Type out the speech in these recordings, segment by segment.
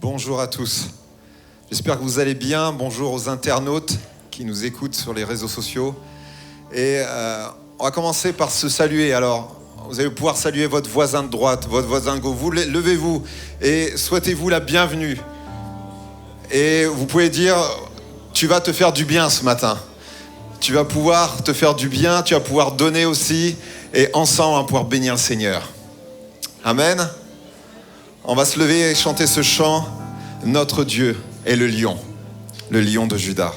Bonjour à tous. J'espère que vous allez bien. Bonjour aux internautes qui nous écoutent sur les réseaux sociaux. Et on va commencer par se saluer. Alors, vous allez pouvoir saluer votre voisin de droite, votre voisin de gauche. Vous levez-vous et souhaitez-vous la bienvenue. Et vous pouvez dire, tu vas te faire du bien ce matin. Tu vas pouvoir te faire du bien, tu vas pouvoir donner aussi. Et ensemble, on va pouvoir bénir le Seigneur. Amen. On va se lever et chanter ce chant. Notre Dieu est le lion de Juda.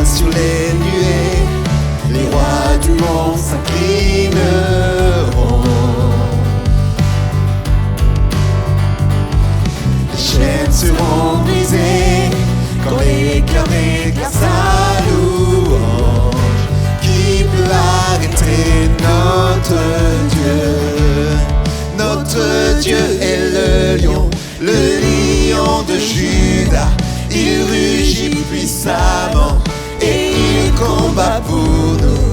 Sur les nuées, les rois du monde s'inclineront. Les chaînes seront brisées quand les cœurs déclarent sa louange. Qui peut arrêter notre Dieu? Notre Dieu est le lion de Juda. Il rugit puissamment et il combat pour nous.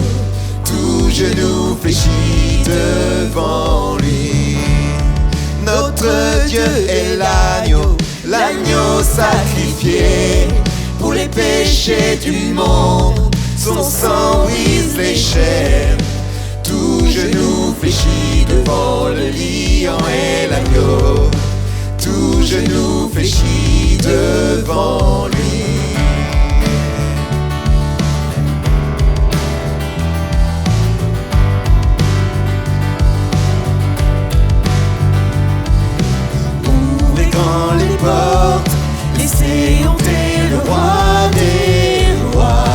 Tout genou fléchit devant lui. Notre Dieu est l'agneau sacrifié pour les péchés du monde. Son sang brise les chaînes. Tout genou fléchit devant le lion et l'agneau. Tout genou fléchit devant lui. Ouvrez grand les portes, laissez entrer le roi des rois.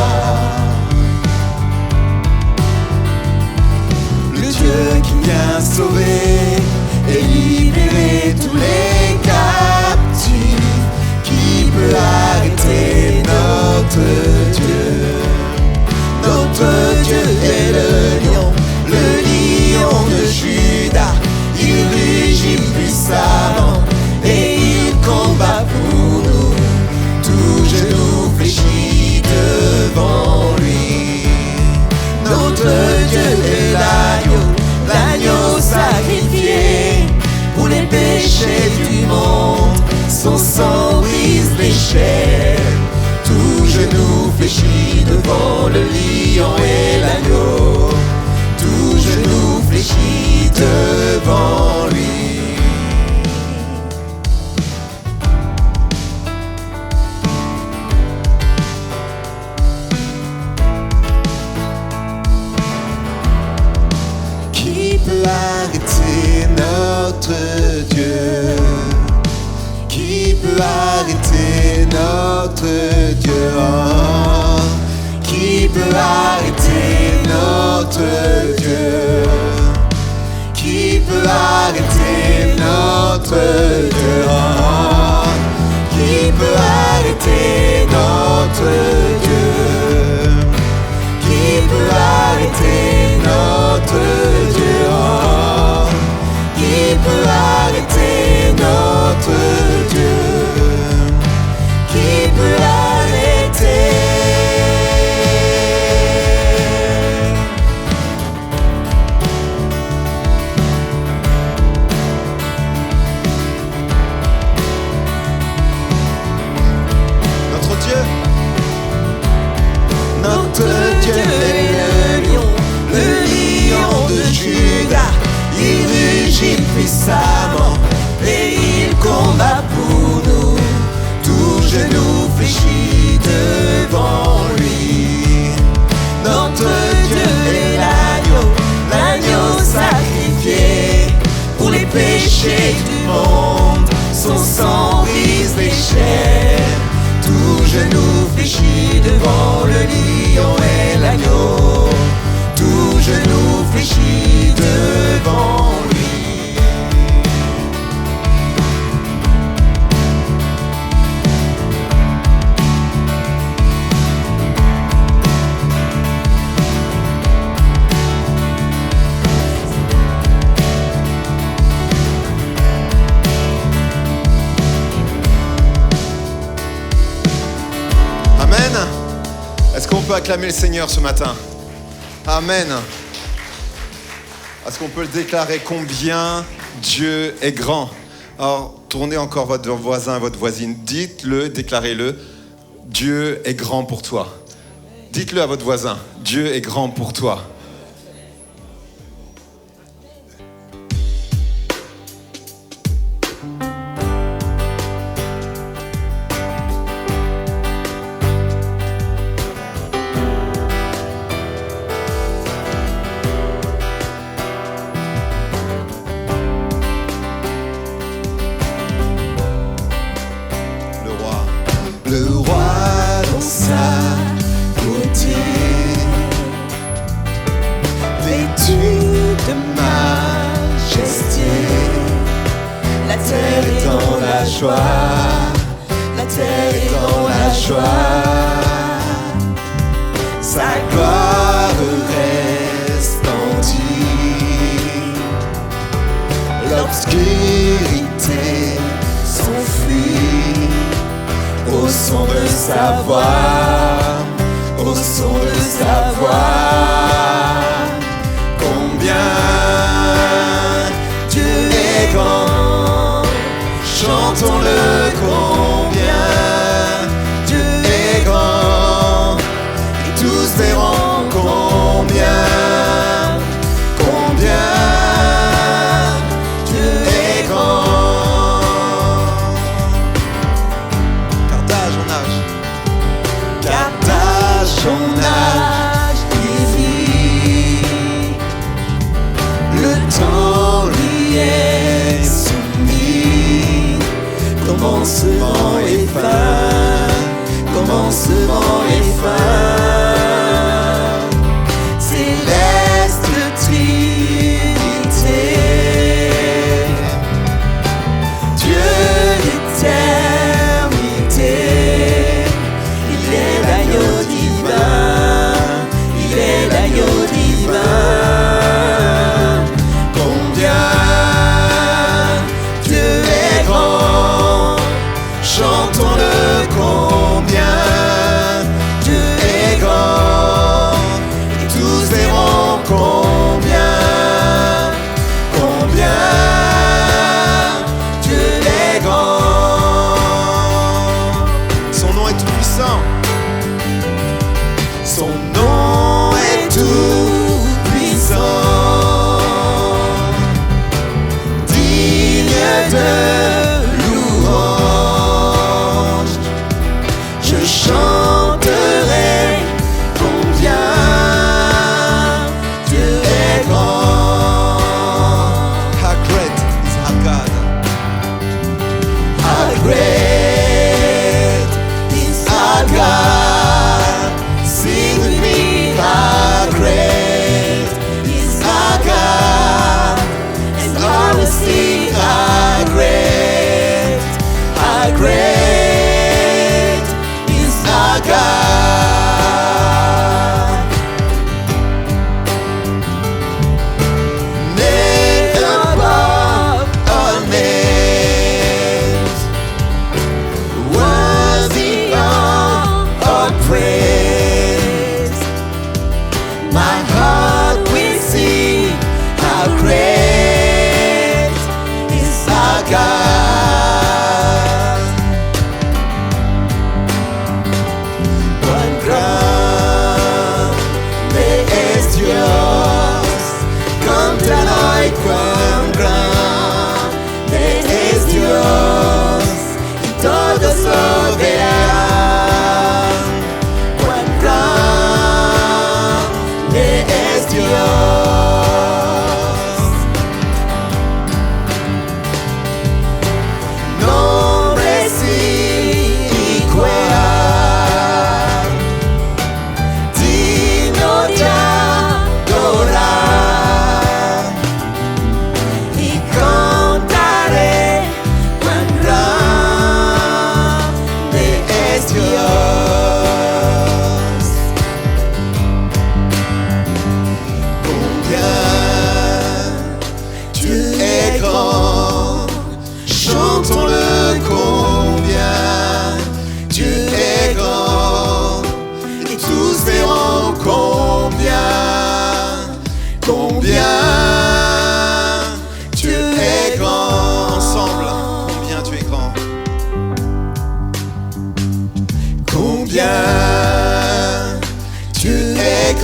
Le Dieu qui vient sauver et libérer tous les captifs. Qui peut arrêter notre Dieu? Notre Dieu est le lion de Juda. Il rugit puissamment et il combat pour nous. Tout genou fléchit devant lui. Notre Dieu est l'agneau sacrifié pour les péchés du monde. Son sang brise les chaînes. Tout genou fléchit devant le lion et l'agneau. Tout genou fléchit devant lui. Qui peut arrêter notre Dieu? Qui peut arrêter notre Dieu? Oh, qui peut arrêter notre Dieu? Qui peut arrêter notre Dieu? Oh, qui peut arrêter notre Dieu? Qui peut arrêter notre Dieu? Oh, qui peut arrêter notre Dieu? Qui peut arrêter? Notre Dieu est le lion de Juda. Il rugit puissamment et il combat pour nous. Tout genou fléchit devant lui. Notre Dieu est l'agneau sacrifié pour les péchés du monde. Son sang brise les chaînes. Tout genou fléchit devant le lion et l'agneau. Tout genou fléchit devant lui. Est-ce qu'on peut acclamer le Seigneur ce matin? Amen. Est-ce qu'on peut le déclarer combien Dieu est grand? Alors, tournez encore votre voisin, votre voisine. Dites-le, déclarez-le. Dieu est grand pour toi. Dites-le à votre voisin. Dieu est grand pour toi. La terre est dans la joie, sa gloire resplendit. L'obscurité s'enfuit au son de sa voix, au son de sa voix. Combien Dieu est grand, chantons-le combien Dieu est grand, et tous verront combien Dieu est grand. Car d'âge en âge, il vit, le temps lui est soumis. Commencement et fin, commencement et fin. Céleste Trinité, Dieu d'éternité. Il est l'agneau divin, il est l'agneau divin. Combien Dieu est grand, chantons-le combien Dieu est grand, et tous verront combien Dieu est grand. Son nom est tout puissant. Son nom est tout puissant, digne de louange. Je chanterai combien Dieu est grand. How great is our God? How great is our God? Sing with me. How great is our God? And I will sing. How great is our God. Name above all names, worthy of all praise. My heart will sing, how great is our God.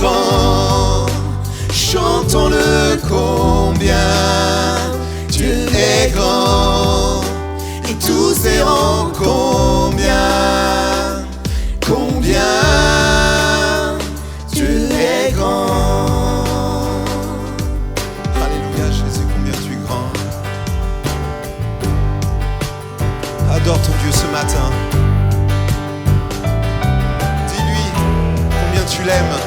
grand, chantons-le combien Dieu est grand, et tous verront combien Dieu est grand. Alléluia, Jésus, combien tu es grand. Adore ton Dieu ce matin. Dis-lui combien tu l'aimes.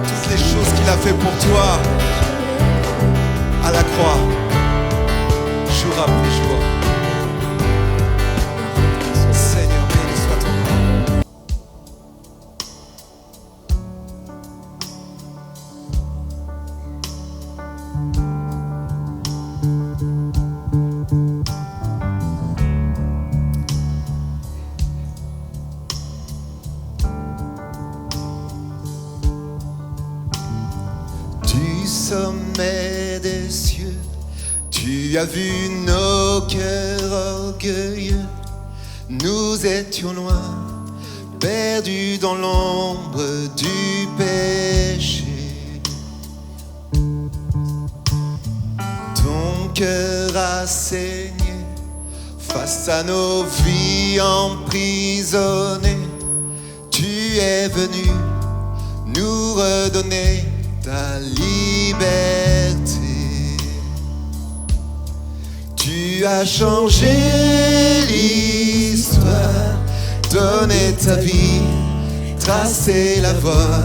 Toutes les choses qu'il a fait pour toi à la croix, jour après jour. Seigneur, béni soit ton nom. Du sommet des cieux, tu as vu nos cœurs orgueilleux. Nous étions loin, perdus dans l'ombre du péché. Ton cœur a saigné face à nos vies emprisonnées. Tu es venu nous redonner ta liberté. Tu as changé l'histoire, donné ta vie, tracé la voie,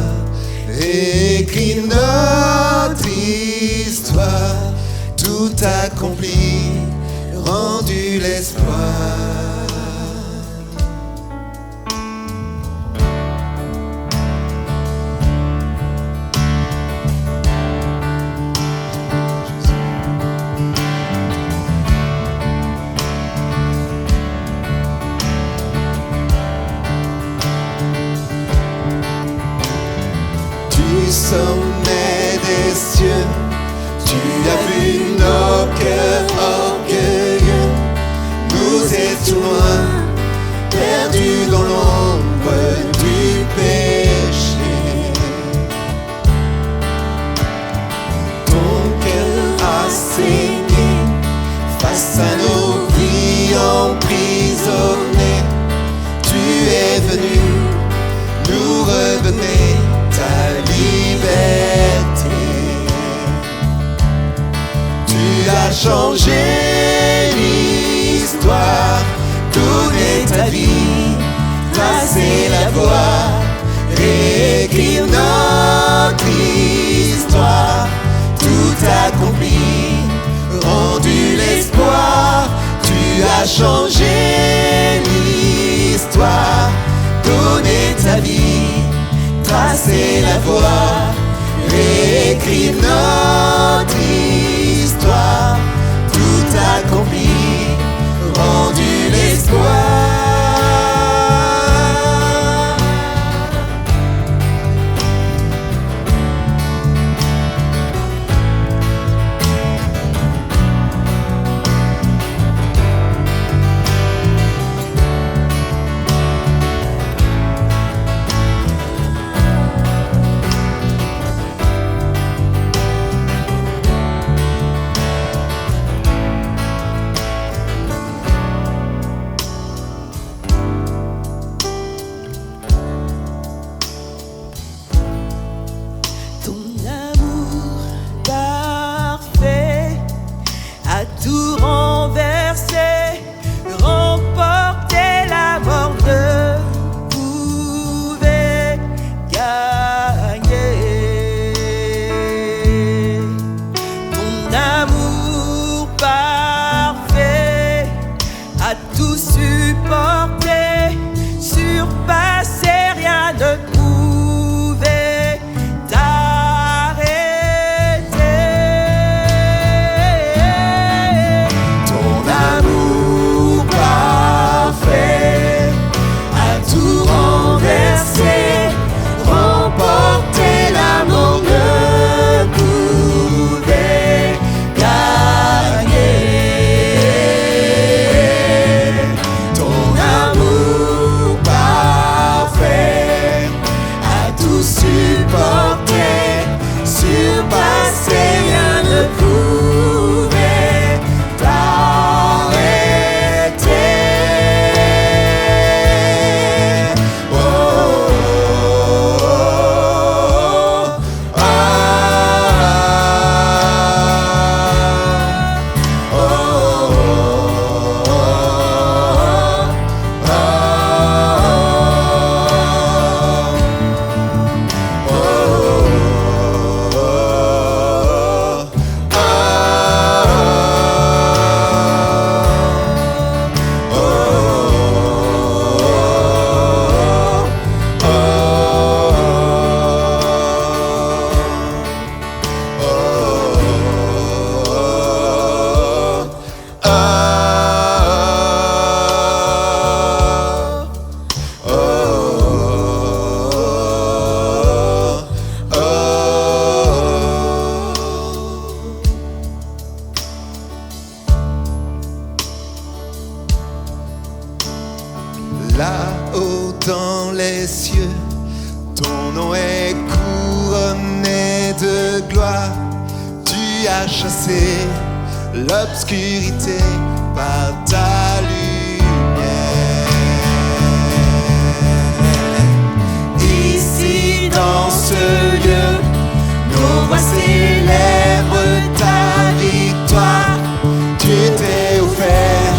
écrit notre histoire, tout accompli, rendu l'espoir. Du sommet des cieux, tu as vu nos cœurs orgueilleux. Nous étions loin, perdus dans l'ombre du péché. Ton cœur a saigné face à nos vies emprisonnées. Tu es venu nous redonner ta liberté. Tu as changé l'histoire, donné ta vie, tracé la voie, réécrire notre histoire, tout accompli, rendu l'espoir. Tu as changé l'histoire, donné ta vie, tracer la voie, réécrire notre histoire, tout accompli, rendu l'espoir. Là-haut dans les cieux, ton nom est couronné de gloire. Tu as chassé l'obscurité par ta lumière. Ici dans ce lieu, nos voix célèbrent ta victoire. Tu t'es offert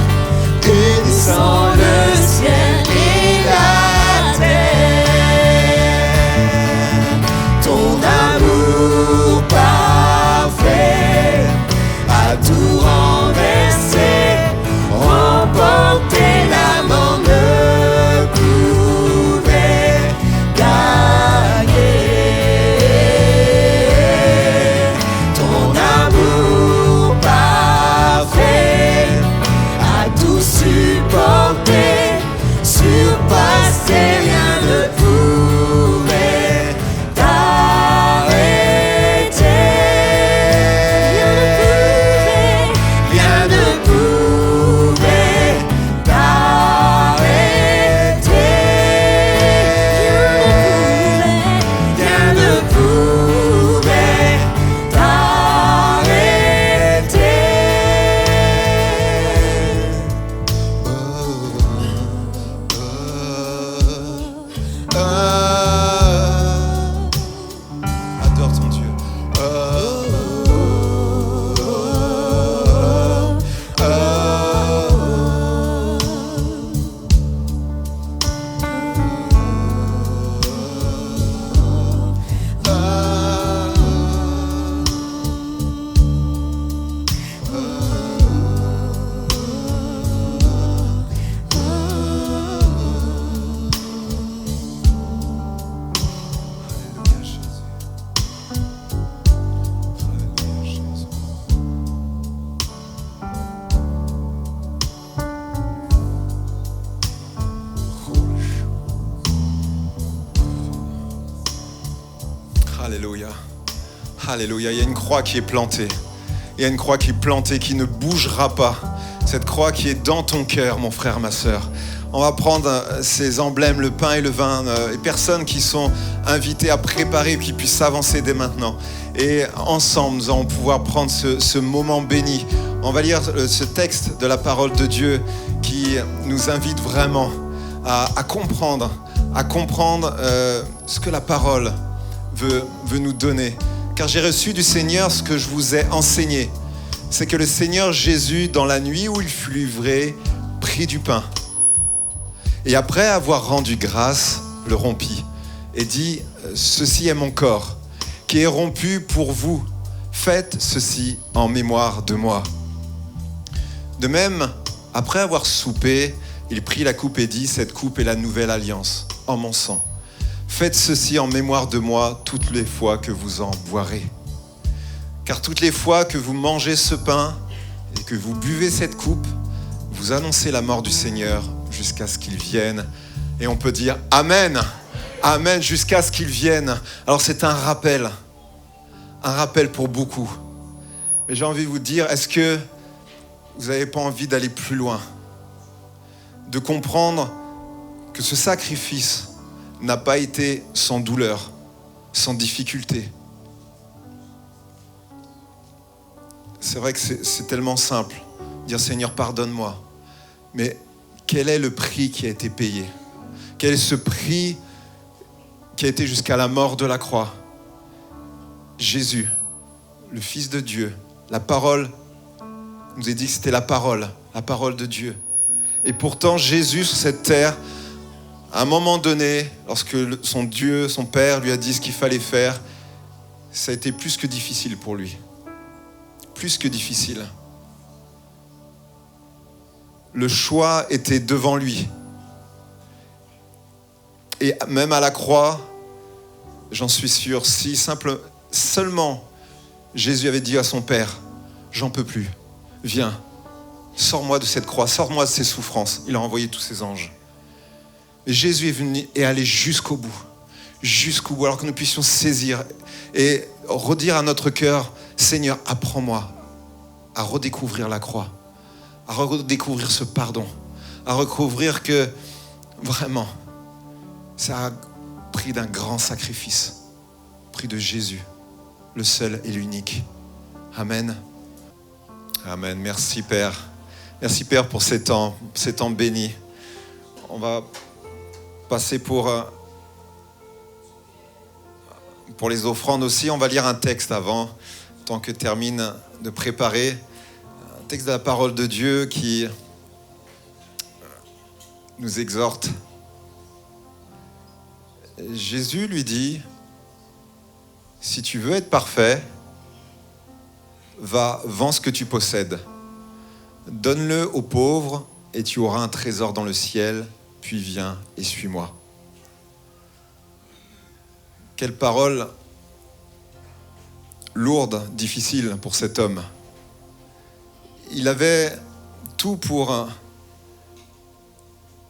et descends le ciel et la terre. Ton amour parfait a tout renversé, remporté la mort ne pouvait gagner. Ton amour parfait a tout supporté, surpassé, rien ne pouvait t'arrêter. Rien ne pouvait t'arrêter. Rien ne pouvait t'arrêter. Adore ton Dieu. Alléluia. Alléluia. Il y a une croix qui est plantée. Il y a une croix qui est plantée, qui ne bougera pas. Cette croix qui est dans ton cœur, mon frère, ma sœur. On va prendre ces emblèmes, le pain et le vin, les personnes qui sont invitées à préparer, qui puissent s'avancer dès maintenant. Et ensemble, nous allons pouvoir prendre ce moment béni. On va lire ce texte de la parole de Dieu qui nous invite vraiment à comprendre ce que la parole veut nous donner. Car j'ai reçu du Seigneur ce que je vous ai enseigné. C'est que le Seigneur Jésus, dans la nuit où il fut livré, prit du pain. Et après avoir rendu grâce, le rompit et dit, ceci est mon corps, qui est rompu pour vous. Faites ceci en mémoire de moi. De même, après avoir soupé, il prit la coupe et dit, cette coupe est la nouvelle alliance en mon sang. Faites ceci en mémoire de moi toutes les fois que vous en boirez. Car toutes les fois que vous mangez ce pain et que vous buvez cette coupe, vous annoncez la mort du Seigneur jusqu'à ce qu'il vienne. Et on peut dire Amen, Amen, jusqu'à ce qu'il vienne. Alors c'est un rappel pour beaucoup. Mais j'ai envie de vous dire, est-ce que vous n'avez pas envie d'aller plus loin? De comprendre que ce sacrifice n'a pas été sans douleur, sans difficulté. C'est vrai que c'est tellement simple, dire Seigneur, pardonne-moi. Mais quel est le prix qui a été payé? Quel est ce prix qui a été jusqu'à la mort de la croix? Jésus, le Fils de Dieu, la parole, nous a dit que c'était la parole de Dieu. Et pourtant, Jésus, sur cette terre, à un moment donné, lorsque son Dieu, son Père, lui a dit ce qu'il fallait faire, ça a été plus que difficile pour lui. Plus que difficile. Le choix était devant lui. Et même à la croix, j'en suis sûr, si seulement Jésus avait dit à son Père, j'en peux plus, viens, sors-moi de cette croix, sors-moi de ces souffrances. Il a envoyé tous ses anges. Et Jésus est venu et allé jusqu'au bout, alors que nous puissions saisir et redire à notre cœur, Seigneur, apprends-moi à redécouvrir la croix, à redécouvrir ce pardon, à redécouvrir que Vraiment. Ça a pris d'un grand sacrifice. Prix de Jésus, le seul et l'unique. Amen. Amen. Merci Père. Merci Père pour ces temps bénis. On va passer pour les offrandes aussi. On va lire un texte avant, tant que termine de préparer. Un texte de la parole de Dieu qui nous exhorte. Jésus lui dit, si tu veux être parfait, va, vends ce que tu possèdes. Donne-le aux pauvres et tu auras un trésor dans le ciel, puis viens et suis-moi. Quelle parole lourde, difficile pour cet homme. Il avait tout pour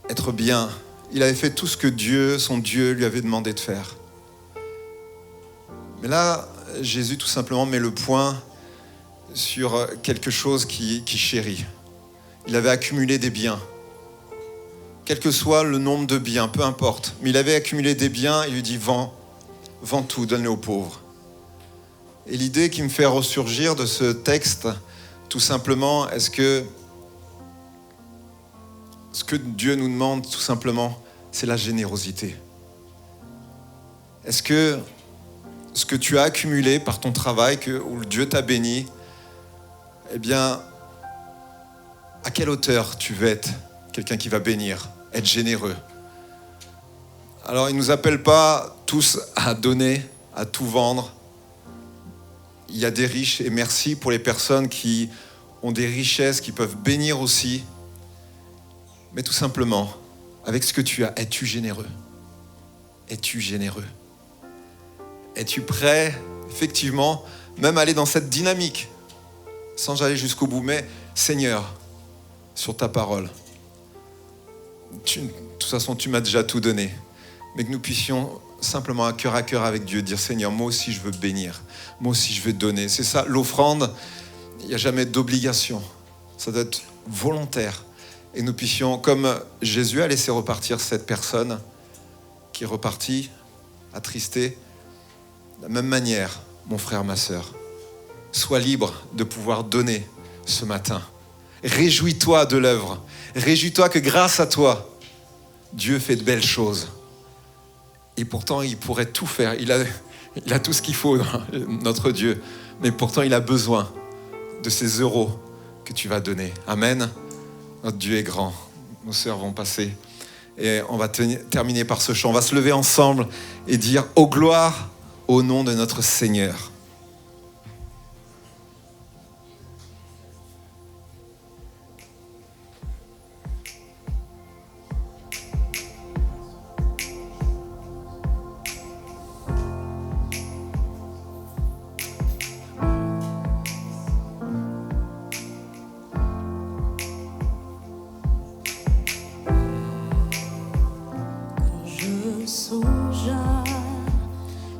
être bien. Il avait fait tout ce que Dieu, son Dieu, lui avait demandé de faire. Mais là, Jésus tout simplement met le point sur quelque chose qui chérit. Il avait accumulé des biens. Quel que soit le nombre de biens, peu importe. Mais il avait accumulé des biens, il lui dit, vends tout, donne-le aux pauvres. Et l'idée qui me fait ressurgir de ce texte, tout simplement, est-ce que ce que Dieu nous demande, tout simplement, c'est la générosité. Est-ce que ce que tu as accumulé par ton travail, où Dieu t'a béni, eh bien, à quelle hauteur tu veux être quelqu'un qui va bénir, être généreux? Alors, il ne nous appelle pas tous à donner, à tout vendre. Il y a des riches, et merci pour les personnes qui ont des richesses, qui peuvent bénir aussi. Mais tout simplement, avec ce que tu as, es-tu généreux? Es-tu généreux? Es-tu prêt, effectivement, même à aller dans cette dynamique, sans aller jusqu'au bout, mais Seigneur, sur ta parole, de toute façon, tu m'as déjà tout donné, mais que nous puissions simplement à cœur avec Dieu dire, Seigneur, moi aussi je veux bénir, moi aussi je veux donner. C'est ça, l'offrande, il n'y a jamais d'obligation, ça doit être volontaire. Et nous puissions, comme Jésus a laissé repartir cette personne qui est repartie, attristée, de la même manière, mon frère, ma sœur, sois libre de pouvoir donner ce matin. Réjouis-toi de l'œuvre. Réjouis-toi que grâce à toi, Dieu fait de belles choses. Et pourtant, il pourrait tout faire. Il a tout ce qu'il faut, notre Dieu. Mais pourtant, il a besoin de ces euros que tu vas donner. Amen. Notre Dieu est grand. Nos sœurs vont passer. Et on va terminer par ce chant. On va se lever ensemble et dire « Ô gloire au nom de notre Seigneur ».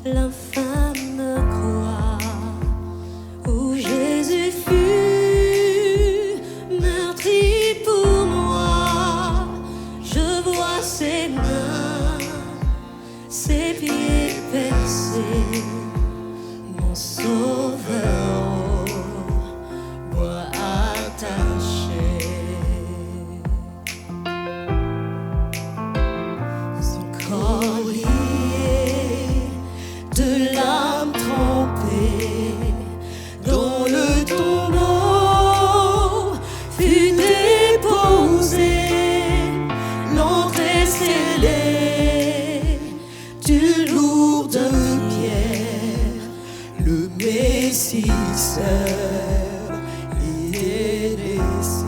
L'infâme croix où Jésus fut meurtri pour moi. Je vois ses mains, ses pieds percés, mon sauveur au bois attaché. Son corps de l'âme trempée, dont le tombeau fut déposé, l'entrée scellée d'une lourde pierre, le Messie seul y est laissé.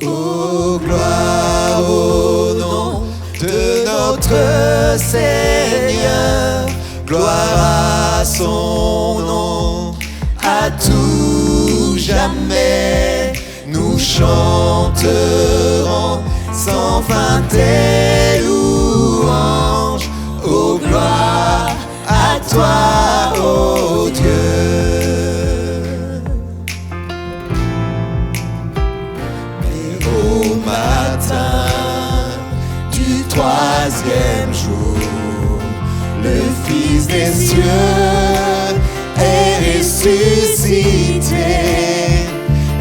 Oh, gloire au nom de notre Seigneur, gloire à son nom, à tout jamais. Nous chanterons sans fin tes louanges. Oh, gloire à toi, ô Dieu. matin du troisième jour, le Fils des cieux est ressuscité.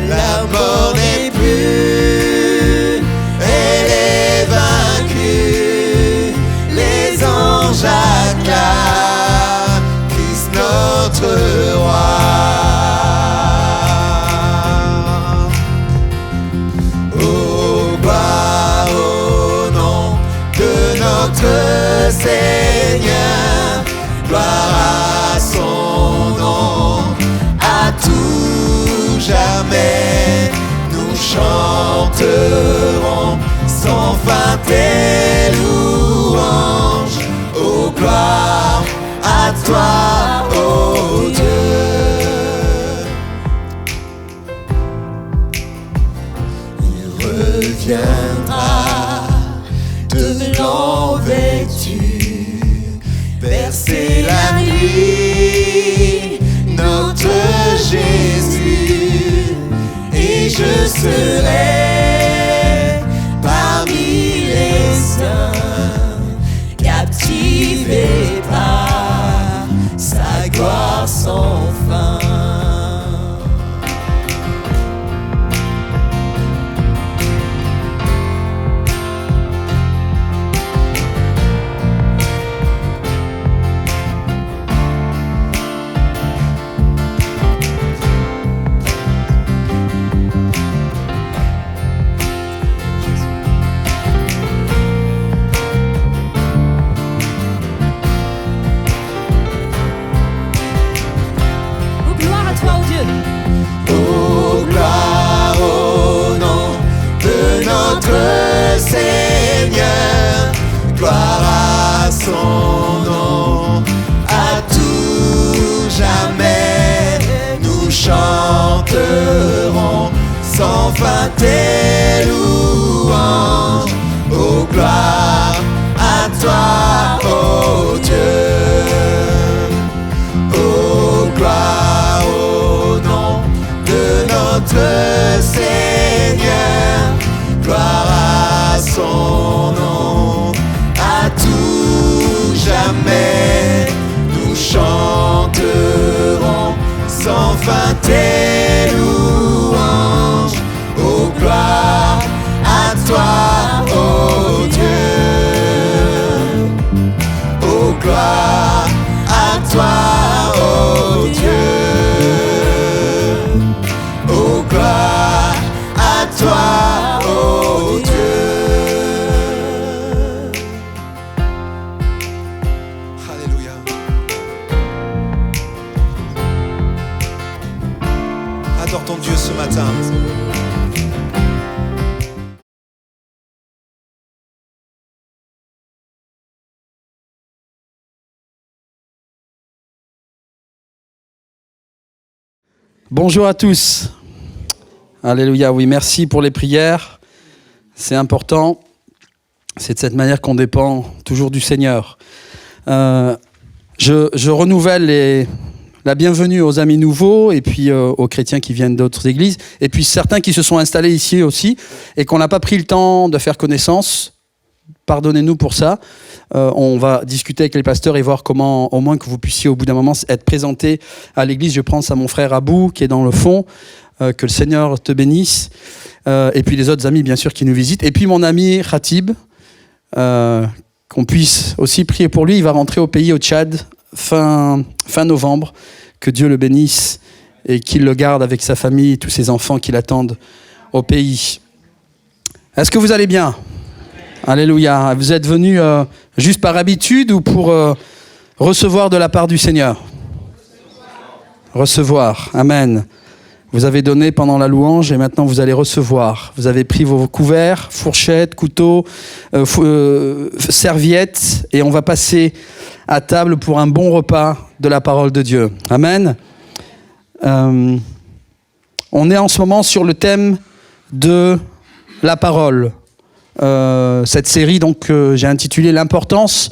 La mort n'est plus, elle est vaincue. Les anges acclament Christ notre roi. Oh, gloire au nom de notre Seigneur, gloire à son nom, à tout jamais. Nous chanterons sans fin tes louanges. Oh, gloire à toi, ô Dieu. Il reviendra de blanc vêtu, bercer la nuit, notre Jésus, et je serai parmi les saints, captivé par sa gloire sans fin. Oh, gloire au nom de notre Seigneur, gloire à son nom, à tout jamais. Nous chanterons sans fin tes louanges. Oh, gloire à toi, ô Dieu. Oh, gloire au nom de notre Seigneur, gloire à son nom, à tout jamais. Nous chanterons sans fin tes louanges. Oh, gloire à toi, ô Dieu. Oh, gloire à toi, ô Dieu. Oh, gloire à toi, ô Dieu. Alléluia. Adore ton Dieu ce matin. Bonjour à tous. Alléluia, oui, merci pour les prières. C'est important. C'est de cette manière qu'on dépend toujours du Seigneur. Je renouvelle la bienvenue aux amis nouveaux et puis aux chrétiens qui viennent d'autres églises et puis certains qui se sont installés ici aussi et qu'on n'a pas pris le temps de faire connaissance. Pardonnez-nous pour ça. On va discuter avec les pasteurs et voir comment, au moins que vous puissiez au bout d'un moment être présentés à l'église. Je pense à mon frère Abou qui est dans le fond. Que le Seigneur te bénisse. Et puis les autres amis bien sûr qui nous visitent. Et puis mon ami Khatib, qu'on puisse aussi prier pour lui. Il va rentrer au pays, au Tchad, fin novembre. Que Dieu le bénisse et qu'il le garde avec sa famille, tous ses enfants qui l'attendent au pays. Est-ce que vous allez bien ? Alléluia. Vous êtes venus juste par habitude ou pour recevoir de la part du Seigneur ? Recevoir. Amen. Vous avez donné pendant la louange et maintenant vous allez recevoir. Vous avez pris vos couverts, fourchettes, couteaux, serviettes et on va passer à table pour un bon repas de la parole de Dieu. Amen. On est en ce moment sur le thème de la parole. Cette série, donc, j'ai intitulé « L'importance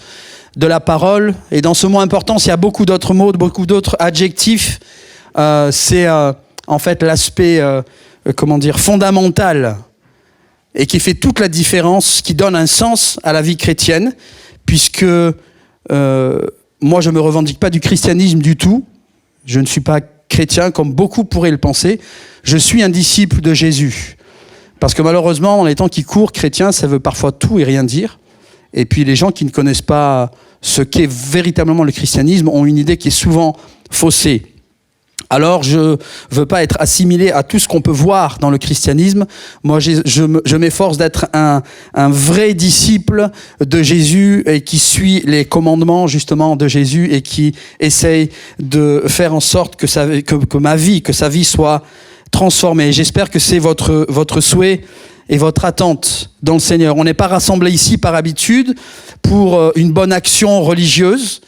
de la parole ». Et dans ce mot « importance », il y a beaucoup d'autres mots, beaucoup d'autres adjectifs. C'est en fait l'aspect, fondamental et qui fait toute la différence, qui donne un sens à la vie chrétienne, puisque moi je ne me revendique pas du christianisme du tout, je ne suis pas chrétien comme beaucoup pourraient le penser, je suis un disciple de Jésus. Parce que malheureusement, dans les temps qui courent, chrétien, ça veut parfois tout et rien dire. Et puis les gens qui ne connaissent pas ce qu'est véritablement le christianisme ont une idée qui est souvent faussée. Alors, je ne veux pas être assimilé à tout ce qu'on peut voir dans le christianisme. Moi, je m'efforce d'être un vrai disciple de Jésus et qui suit les commandements, justement, de Jésus et qui essaye de faire en sorte que ma vie, que sa vie soit transformée. J'espère que c'est votre souhait et votre attente dans le Seigneur. On n'est pas rassemblés ici par habitude pour une bonne action religieuse.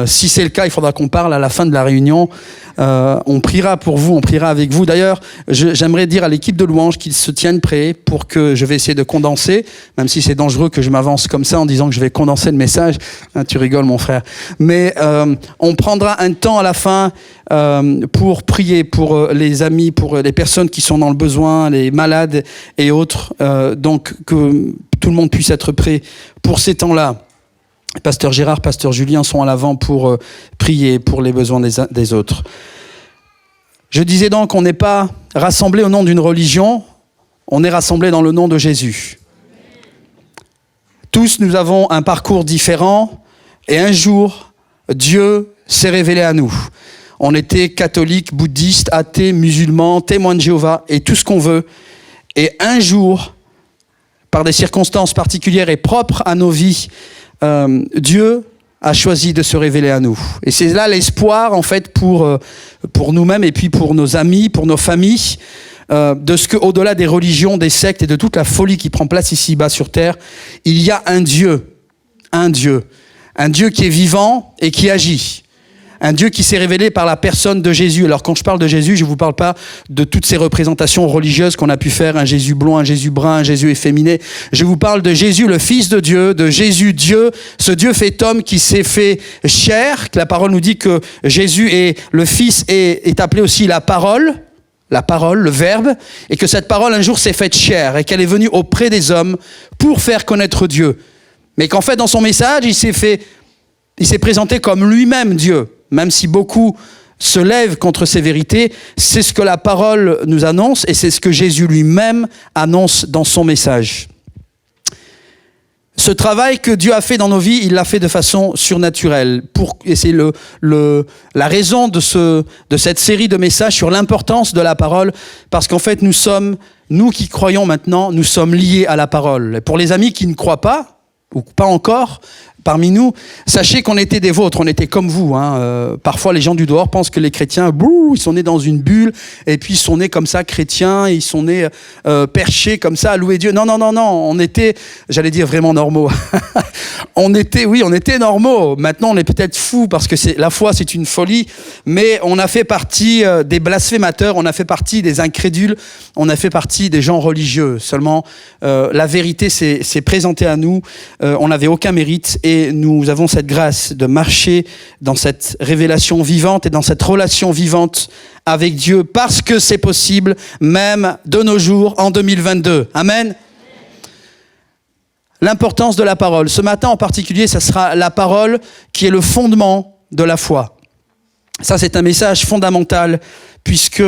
Si c'est le cas, il faudra qu'on parle à la fin de la réunion. On priera pour vous, on priera avec vous. D'ailleurs, j'aimerais dire à l'équipe de louanges qu'ils se tiennent prêts pour que je vais essayer de condenser, même si c'est dangereux que je m'avance comme ça en disant que je vais condenser le message. Ah, tu rigoles, mon frère. Mais on prendra un temps à la fin pour prier pour les amis, pour les personnes qui sont dans le besoin, les malades et autres. Donc, que tout le monde puisse être prêt pour ces temps-là. Pasteur Gérard, Pasteur Julien sont à l'avant pour prier pour les besoins des autres. Je disais donc qu'on n'est pas rassemblés au nom d'une religion, on est rassemblés dans le nom de Jésus. Tous nous avons un parcours différent et un jour, Dieu s'est révélé à nous. On était catholiques, bouddhistes, athées, musulmans, témoins de Jéhovah et tout ce qu'on veut. Et un jour, par des circonstances particulières et propres à nos vies, Dieu a choisi de se révéler à nous. Et c'est là l'espoir, en fait, pour nous-mêmes et puis pour nos amis, pour nos familles, de ce qu'au-delà des religions, des sectes et de toute la folie qui prend place ici-bas sur terre, il y a un Dieu qui est vivant et qui agit. Un Dieu qui s'est révélé par la personne de Jésus. Alors quand je parle de Jésus, je ne vous parle pas de toutes ces représentations religieuses qu'on a pu faire, un Jésus blond, un Jésus brun, un Jésus efféminé. Je vous parle de Jésus, le Fils de Dieu, de Jésus Dieu, ce Dieu fait homme qui s'est fait chair. La parole nous dit que Jésus est le Fils est appelé aussi la parole, le Verbe, et que cette parole un jour s'est faite chair et qu'elle est venue auprès des hommes pour faire connaître Dieu. Mais qu'en fait dans son message, il s'est présenté comme lui-même Dieu. Même si beaucoup se lèvent contre ces vérités, c'est ce que la parole nous annonce et c'est ce que Jésus lui-même annonce dans son message. Ce travail que Dieu a fait dans nos vies, il l'a fait de façon surnaturelle. Et c'est la raison de cette série de messages sur l'importance de la parole, parce qu'en fait, nous qui croyons maintenant, nous sommes liés à la parole. Et pour les amis qui ne croient pas, ou pas encore, parmi nous, sachez qu'on était des vôtres, on était comme vous. Parfois, les gens du dehors pensent que les chrétiens, ils sont nés dans une bulle, et puis ils sont nés comme ça, chrétiens, et ils sont nés perchés comme ça, à louer Dieu. Non, on était, j'allais dire vraiment normaux. on était normaux. Maintenant, on est peut-être fous, parce que la foi, c'est une folie, mais on a fait partie des blasphémateurs, on a fait partie des incrédules, on a fait partie des gens religieux. Seulement, la vérité s'est présentée à nous, on n'avait aucun mérite, et nous avons cette grâce de marcher dans cette révélation vivante et dans cette relation vivante avec Dieu parce que c'est possible même de nos jours en 2022. Amen. L'importance de la parole. Ce matin en particulier, ça sera la parole qui est le fondement de la foi. Ça, c'est un message fondamental puisque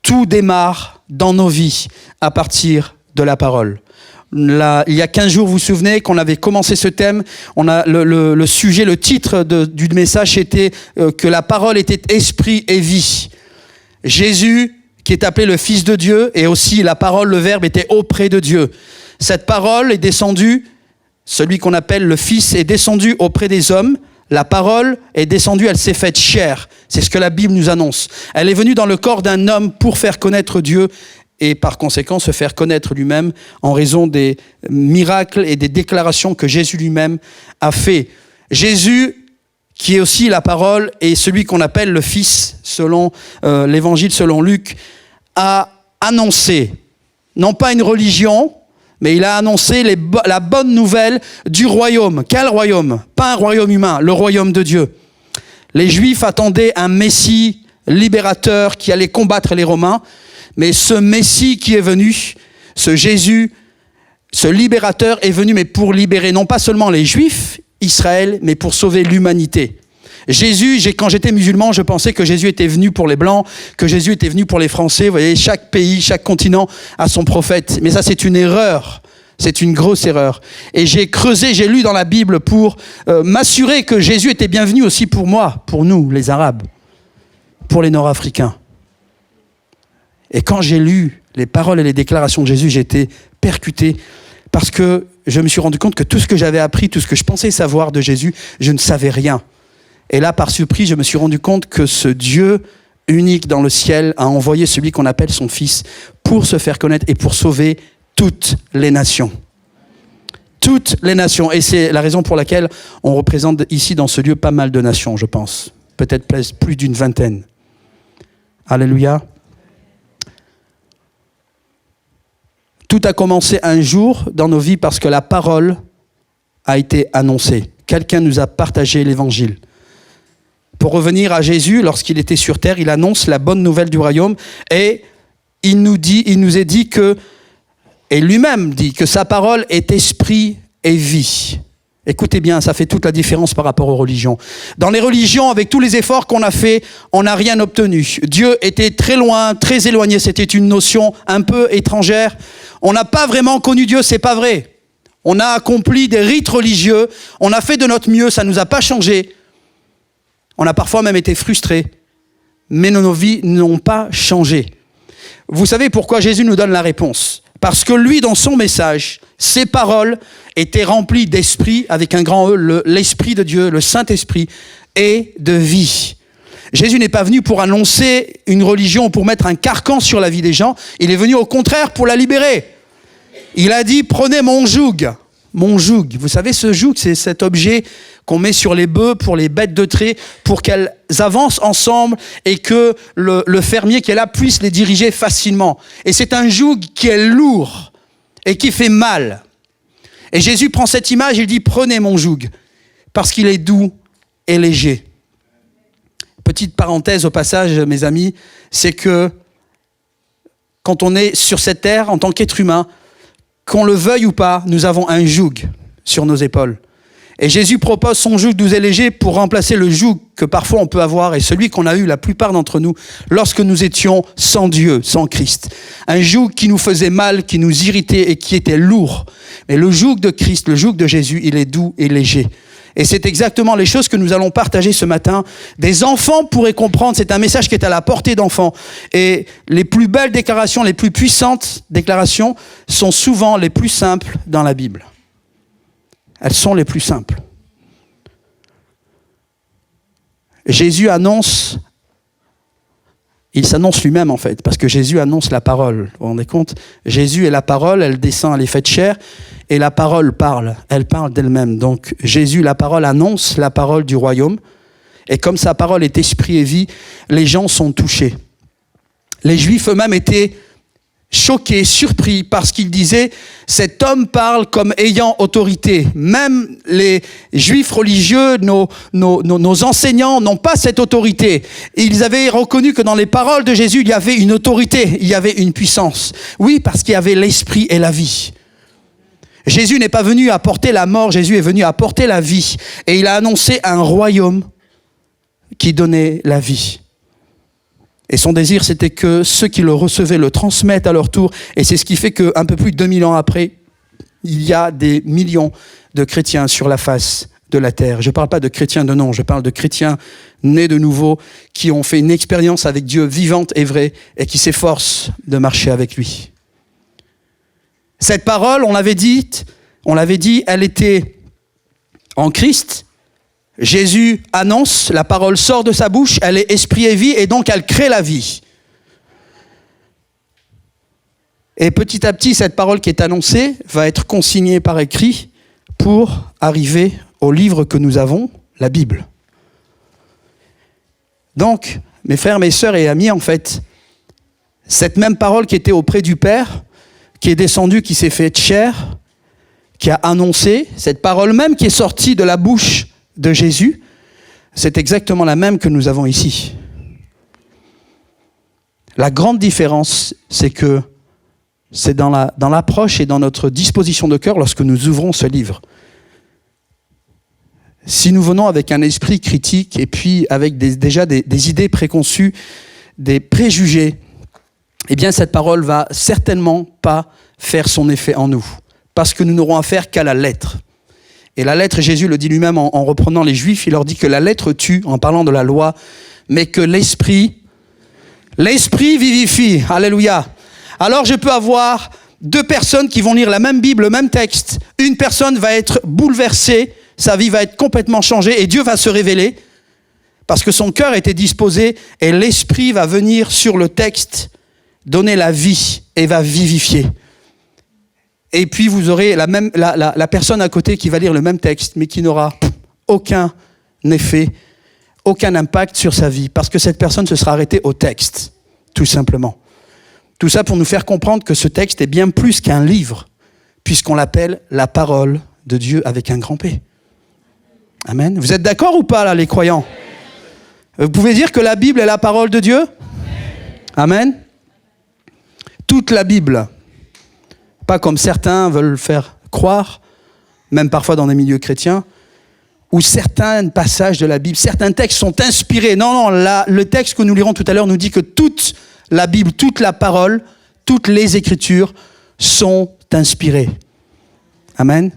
tout démarre dans nos vies à partir de la parole. Là, il y a 15 jours, vous vous souvenez qu'on avait commencé ce thème, on a le sujet, le titre du message était que la parole était esprit et vie. Jésus, qui est appelé le Fils de Dieu, et aussi la parole, le Verbe, était auprès de Dieu. Cette parole est descendue, celui qu'on appelle le Fils est descendu auprès des hommes, la parole est descendue, elle s'est faite chair. C'est ce que la Bible nous annonce. Elle est venue dans le corps d'un homme pour faire connaître Dieu, et par conséquent se faire connaître lui-même en raison des miracles et des déclarations que Jésus lui-même a fait. Jésus, qui est aussi la parole, et celui qu'on appelle le Fils, selon l'évangile selon Luc, a annoncé, non pas une religion, mais il a annoncé la bonne nouvelle du royaume. Quel royaume ? Pas un royaume humain, le royaume de Dieu. Les Juifs attendaient un Messie libérateur qui allait combattre les Romains. Mais ce Messie qui est venu, ce Jésus, ce libérateur est venu, mais pour libérer non pas seulement les Juifs, Israël, mais pour sauver l'humanité. Jésus, quand j'étais musulman, je pensais que Jésus était venu pour les Blancs, que Jésus était venu pour les Français. Vous voyez, chaque pays, chaque continent a son prophète. Mais ça, c'est une erreur. C'est une grosse erreur. Et j'ai creusé, j'ai lu dans la Bible pour m'assurer que Jésus était bienvenu aussi pour moi, pour nous, les Arabes, pour les Nord-Africains. Et quand j'ai lu les paroles et les déclarations de Jésus, j'ai été percuté parce que je me suis rendu compte que tout ce que j'avais appris, tout ce que je pensais savoir de Jésus, je ne savais rien. Et là, par surprise, je me suis rendu compte que ce Dieu unique dans le ciel a envoyé celui qu'on appelle son Fils pour se faire connaître et pour sauver toutes les nations. Toutes les nations. Et c'est la raison pour laquelle on représente ici dans ce lieu pas mal de nations, je pense. Peut-être plus d'une vingtaine. Alléluia. Tout a commencé un jour dans nos vies parce que la parole a été annoncée. Quelqu'un nous a partagé l'évangile. Pour revenir à Jésus, lorsqu'il était sur terre, il annonce la bonne nouvelle du royaume et il nous est dit que, et lui-même dit que sa parole est esprit et vie. Écoutez bien, ça fait toute la différence par rapport aux religions. Dans les religions, avec tous les efforts qu'on a faits, on n'a rien obtenu. Dieu était très loin, très éloigné, c'était une notion un peu étrangère. On n'a pas vraiment connu Dieu, c'est pas vrai. On a accompli des rites religieux, on a fait de notre mieux, ça ne nous a pas changé. On a parfois même été frustrés, mais nos vies n'ont pas changé. Vous savez pourquoi Jésus nous donne la réponse ? Parce que lui, dans son message, ses paroles étaient remplies d'esprit, avec un grand E, l'Esprit de Dieu, le Saint-Esprit, et de vie. Jésus n'est pas venu pour annoncer une religion, pour mettre un carcan sur la vie des gens. Il est venu au contraire pour la libérer. Il a dit, prenez mon joug. Mon joug. Vous savez, ce joug, c'est cet objet qu'on met sur les bœufs pour les bêtes de trait, pour qu'elles avancent ensemble et que le fermier qui est là puisse les diriger facilement. Et c'est un joug qui est lourd et qui fait mal. Et Jésus prend cette image et il dit, prenez mon joug, parce qu'il est doux et léger. Petite parenthèse au passage, mes amis, c'est que quand on est sur cette terre, en tant qu'être humain, qu'on le veuille ou pas, nous avons un joug sur nos épaules. Et Jésus propose son joug doux et léger pour remplacer le joug que parfois on peut avoir et celui qu'on a eu la plupart d'entre nous lorsque nous étions sans Dieu, sans Christ. Un joug qui nous faisait mal, qui nous irritait et qui était lourd. Mais le joug de Christ, le joug de Jésus, il est doux et léger. Et c'est exactement les choses que nous allons partager ce matin. Des enfants pourraient comprendre, c'est un message qui est à la portée d'enfants. Et les plus belles déclarations, les plus puissantes déclarations sont souvent les plus simples dans la Bible. Elles sont les plus simples. Jésus annonce, il s'annonce lui-même en fait, parce que Jésus annonce la parole. Vous vous rendez compte ? Jésus est la parole, elle descend, elle est faite chair, et la parole parle, elle parle d'elle-même. Donc Jésus, la parole, annonce la parole du royaume, et comme sa parole est esprit et vie, les gens sont touchés. Les Juifs eux-mêmes étaient choqués, surpris, parce qu'il disait « cet homme parle comme ayant autorité ». Même les Juifs religieux, nos enseignants n'ont pas cette autorité. Ils avaient reconnu que dans les paroles de Jésus, il y avait une autorité, il y avait une puissance. Oui, parce qu'il y avait l'esprit et la vie. Jésus n'est pas venu apporter la mort, Jésus est venu apporter la vie. Et il a annoncé un royaume qui donnait la vie. Et son désir, c'était que ceux qui le recevaient le transmettent à leur tour. Et c'est ce qui fait qu'un peu plus de 2000 ans après, il y a des millions de chrétiens sur la face de la terre. Je ne parle pas de chrétiens de nom, je parle de chrétiens nés de nouveau, qui ont fait une expérience avec Dieu vivante et vraie, et qui s'efforcent de marcher avec lui. Cette parole, on l'avait dit, elle était en Christ. Jésus annonce, la parole sort de sa bouche, elle est esprit et vie, et donc elle crée la vie. Et petit à petit, cette parole qui est annoncée va être consignée par écrit pour arriver au livre que nous avons, la Bible. Donc, mes frères, mes sœurs et amis, en fait, cette même parole qui était auprès du Père, qui est descendue, qui s'est faite chair, qui a annoncé, cette parole même qui est sortie de la bouche de Jésus, c'est exactement la même que nous avons ici. La grande différence, c'est que C'est dans l'approche et dans notre disposition de cœur lorsque nous ouvrons ce livre. Si nous venons avec un esprit critique et puis avec déjà des idées préconçues, des préjugés, eh bien cette parole va certainement pas faire son effet en nous, parce que nous n'aurons affaire qu'à la lettre. Et la lettre, Jésus le dit lui-même en reprenant les Juifs, il leur dit que la lettre tue, en parlant de la loi, mais que l'esprit vivifie. Alléluia. Alors je peux avoir deux personnes qui vont lire la même Bible, le même texte. Une personne va être bouleversée, sa vie va être complètement changée et Dieu va se révéler parce que son cœur était disposé et l'esprit va venir sur le texte, donner la vie et va vivifier. Et puis vous aurez la personne à côté qui va lire le même texte mais qui n'aura aucun effet, aucun impact sur sa vie parce que cette personne se sera arrêtée au texte, tout simplement. Tout ça pour nous faire comprendre que ce texte est bien plus qu'un livre, puisqu'on l'appelle la parole de Dieu avec un grand P. Amen. Vous êtes d'accord ou pas là, les croyants ? Vous pouvez dire que la Bible est la parole de Dieu ? Amen. Toute la Bible. Pas comme certains veulent faire croire, même parfois dans des milieux chrétiens, où certains passages de la Bible, certains textes sont inspirés. Non, le texte que nous lirons tout à l'heure nous dit que toute la Bible, toute la parole, toutes les Écritures sont inspirées. Amen.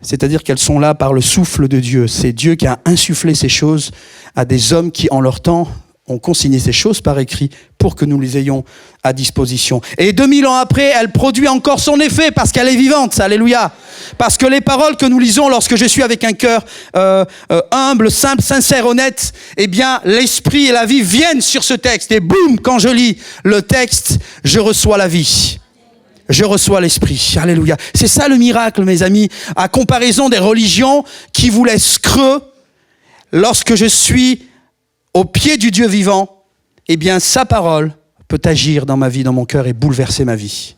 C'est-à-dire qu'elles sont là par le souffle de Dieu. C'est Dieu qui a insufflé ces choses à des hommes qui, en leur temps, ont consigné ces choses par écrit pour que nous les ayons à disposition. Et 2000 ans après, elle produit encore son effet parce qu'elle est vivante. Alléluia. Parce que les paroles que nous lisons lorsque je suis avec un cœur humble, simple, sincère, honnête, eh bien, l'esprit et la vie viennent sur ce texte. Et boum, quand je lis le texte, je reçois la vie. Je reçois l'esprit. Alléluia. C'est ça le miracle, mes amis. À comparaison des religions qui vous laissent creux, lorsque je suis au pied du Dieu vivant, eh bien, sa parole peut agir dans ma vie, dans mon cœur et bouleverser ma vie.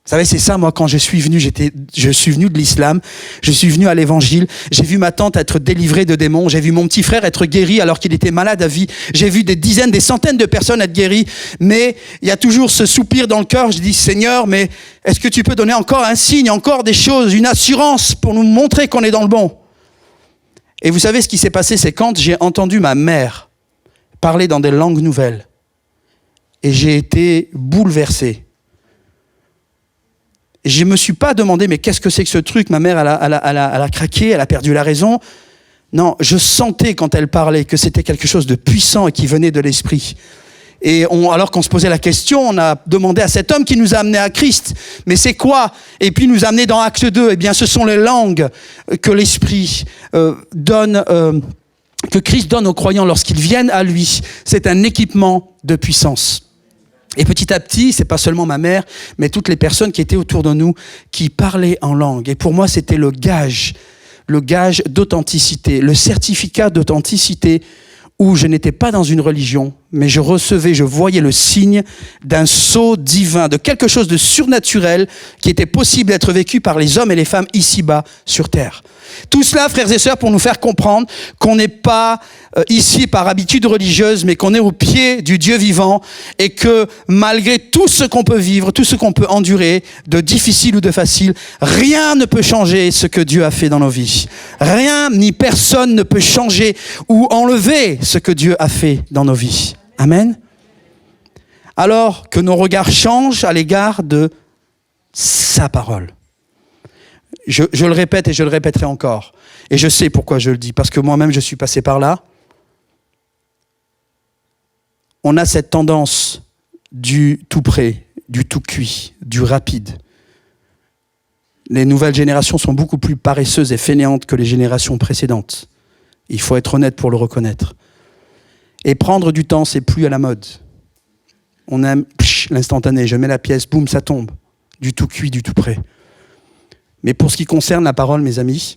Vous savez, c'est ça, moi, quand je suis venu de l'islam, je suis venu à l'évangile, j'ai vu ma tante être délivrée de démons, j'ai vu mon petit frère être guéri alors qu'il était malade à vie, j'ai vu des dizaines, des centaines de personnes être guéries, mais il y a toujours ce soupir dans le cœur, je dis, Seigneur, mais est-ce que tu peux donner encore un signe, encore des choses, une assurance pour nous montrer qu'on est dans le bon ? Et vous savez ce qui s'est passé, c'est quand j'ai entendu ma mère parler dans des langues nouvelles. Et j'ai été bouleversé. Je ne me suis pas demandé, mais qu'est-ce que c'est que ce truc ? Ma mère, elle a craqué, elle a perdu la raison. Non, je sentais quand elle parlait que c'était quelque chose de puissant et qui venait de l'esprit. Et alors qu'on se posait la question, on a demandé à cet homme qui nous a amenés à Christ, mais c'est quoi ? Et puis nous amener dans Acte 2, eh bien ce sont les langues que l'Esprit donne, que Christ donne aux croyants lorsqu'ils viennent à lui. C'est un équipement de puissance. Et petit à petit, c'est pas seulement ma mère, mais toutes les personnes qui étaient autour de nous, qui parlaient en langue. Et pour moi, c'était le gage d'authenticité, le certificat d'authenticité, où je n'étais pas dans une religion, mais je voyais le signe d'un sceau divin, de quelque chose de surnaturel qui était possible d'être vécu par les hommes et les femmes ici-bas sur terre. Tout cela, frères et sœurs, pour nous faire comprendre qu'on n'est pas ici par habitude religieuse, mais qu'on est au pied du Dieu vivant et que malgré tout ce qu'on peut vivre, tout ce qu'on peut endurer, de difficile ou de facile, rien ne peut changer ce que Dieu a fait dans nos vies. Rien ni personne ne peut changer ou enlever ce que Dieu a fait dans nos vies. Amen. Alors que nos regards changent à l'égard de sa parole. Je le répète et je le répéterai encore. Et je sais pourquoi je le dis, parce que moi-même je suis passé par là. On a cette tendance du tout prêt, du tout cuit, du rapide. Les nouvelles générations sont beaucoup plus paresseuses et fainéantes que les générations précédentes. Il faut être honnête pour le reconnaître. Et prendre du temps, c'est plus à la mode. On aime l'instantané, je mets la pièce, boum, ça tombe. Du tout cuit, du tout prêt. Mais pour ce qui concerne la parole, mes amis,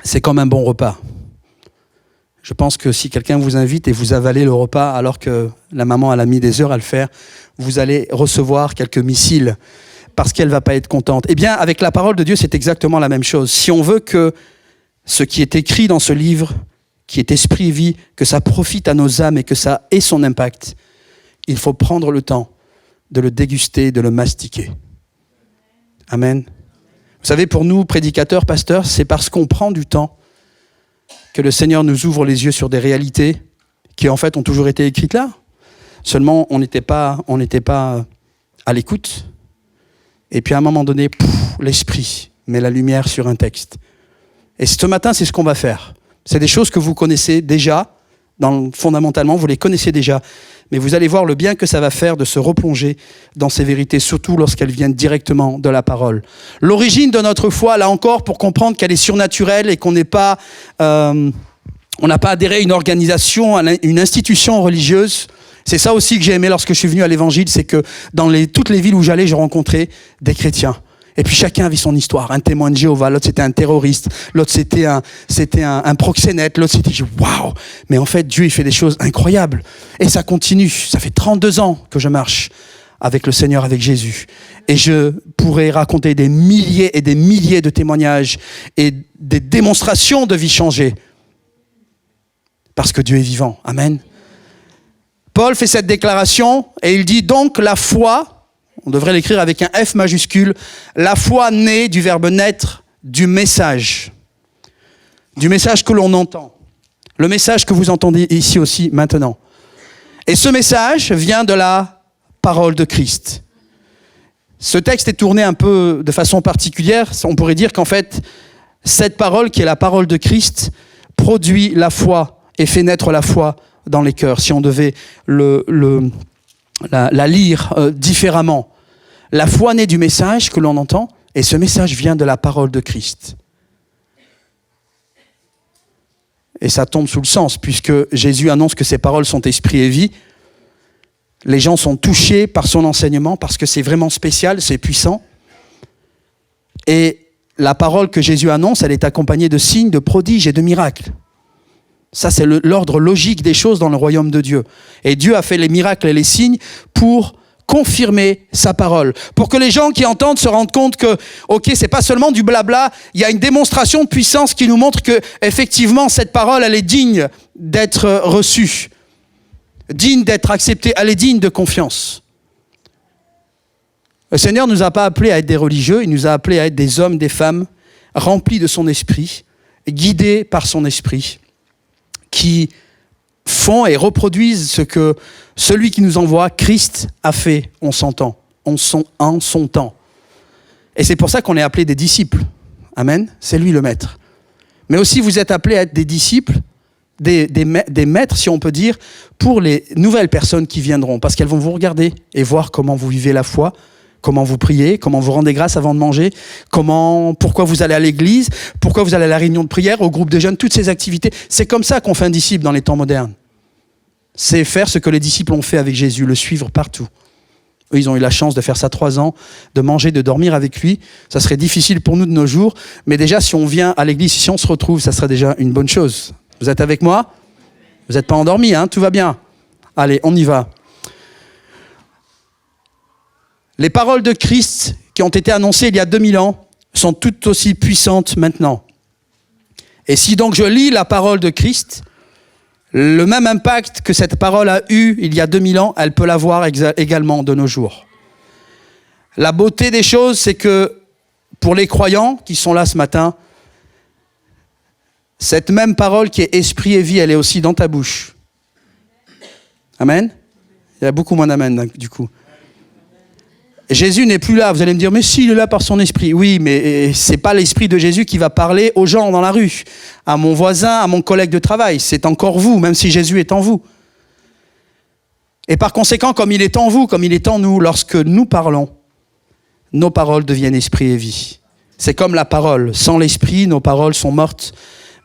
c'est comme un bon repas. Je pense que si quelqu'un vous invite et vous avalez le repas alors que la maman elle a mis des heures à le faire, vous allez recevoir quelques missiles parce qu'elle ne va pas être contente. Eh bien, avec la parole de Dieu, c'est exactement la même chose. Si on veut que ce qui est écrit dans ce livre, qui est esprit et vie, que ça profite à nos âmes et que ça ait son impact, il faut prendre le temps de le déguster, de le mastiquer. Amen. Vous savez, pour nous, prédicateurs, pasteurs, c'est parce qu'on prend du temps que le Seigneur nous ouvre les yeux sur des réalités qui, en fait, ont toujours été écrites là. Seulement, on n'était pas à l'écoute. Et puis, à un moment donné, l'Esprit met la lumière sur un texte. Et ce matin, c'est ce qu'on va faire. C'est des choses que vous connaissez déjà, fondamentalement, vous les connaissez déjà. Mais vous allez voir le bien que ça va faire de se replonger dans ces vérités, surtout lorsqu'elles viennent directement de la parole. L'origine de notre foi, là encore, pour comprendre qu'elle est surnaturelle et qu'on n'a pas adhéré à une organisation, à une institution religieuse. C'est ça aussi que j'ai aimé lorsque je suis venu à l'Évangile, c'est que dans toutes les villes où j'allais, je rencontrais des chrétiens. Et puis chacun avait son histoire. Un témoin de Jéhovah, l'autre c'était un terroriste, l'autre c'était un proxénète, l'autre c'était waouh. Mais en fait, Dieu il fait des choses incroyables. Et ça continue. Ça fait 32 ans que je marche avec le Seigneur, avec Jésus. Et je pourrais raconter des milliers et des milliers de témoignages et des démonstrations de vie changée. Parce que Dieu est vivant. Amen. Paul fait cette déclaration et il dit donc la foi. On devrait l'écrire avec un F majuscule. La foi naît du verbe naître, du message. Du message que l'on entend. Le message que vous entendez ici aussi maintenant. Et ce message vient de la parole de Christ. Ce texte est tourné un peu de façon particulière. On pourrait dire qu'en fait, cette parole qui est la parole de Christ produit la foi et fait naître la foi dans les cœurs. Si on devait la lire différemment. La foi naît du message que l'on entend, et ce message vient de la parole de Christ. Et ça tombe sous le sens, puisque Jésus annonce que ses paroles sont esprit et vie. Les gens sont touchés par son enseignement, parce que c'est vraiment spécial, c'est puissant. Et la parole que Jésus annonce, elle est accompagnée de signes, de prodiges et de miracles. Ça, c'est l'ordre logique des choses dans le royaume de Dieu. Et Dieu a fait les miracles et les signes pour confirmer sa parole. Pour que les gens qui entendent se rendent compte que, ok, c'est pas seulement du blabla, il y a une démonstration de puissance qui nous montre que, effectivement, cette parole, elle est digne d'être reçue, digne d'être acceptée, elle est digne de confiance. Le Seigneur ne nous a pas appelés à être des religieux, il nous a appelés à être des hommes, des femmes, remplis de son esprit, guidés par son esprit, qui font et reproduisent ce que celui qui nous envoie, Christ, a fait en son temps. Et c'est pour ça qu'on est appelés des disciples. Amen. C'est lui le maître. Mais aussi, vous êtes appelés à être des disciples, des maîtres, si on peut dire, pour les nouvelles personnes qui viendront. Parce qu'elles vont vous regarder et voir comment vous vivez la foi, comment vous priez, comment vous rendez grâce avant de manger, pourquoi vous allez à l'église, pourquoi vous allez à la réunion de prière, au groupe de jeunes, toutes ces activités. C'est comme ça qu'on fait un disciple dans les temps modernes. C'est faire ce que les disciples ont fait avec Jésus, le suivre partout. Eux, ils ont eu la chance de faire ça 3 ans, de manger, de dormir avec lui. Ça serait difficile pour nous de nos jours, mais déjà, si on vient à l'église, si on se retrouve, ça serait déjà une bonne chose. Vous êtes avec moi ? Vous n'êtes pas endormis, hein ? Tout va bien. Allez, on y va. Les paroles de Christ qui ont été annoncées il y a 2000 ans sont tout aussi puissantes maintenant. Et si donc je lis la parole de Christ, le même impact que cette parole a eu il y a 2000 ans, elle peut l'avoir également de nos jours. La beauté des choses, c'est que pour les croyants qui sont là ce matin, cette même parole qui est esprit et vie, elle est aussi dans ta bouche. Amen. Il y a beaucoup moins d'amen du coup. Jésus n'est plus là. Vous allez me dire, mais si, il est là par son esprit. Oui, mais c'est pas l'esprit de Jésus qui va parler aux gens dans la rue, à mon voisin, à mon collègue de travail. C'est encore vous, même si Jésus est en vous. Et par conséquent, comme il est en vous, comme il est en nous, lorsque nous parlons, nos paroles deviennent esprit et vie. C'est comme la parole. Sans l'esprit, nos paroles sont mortes.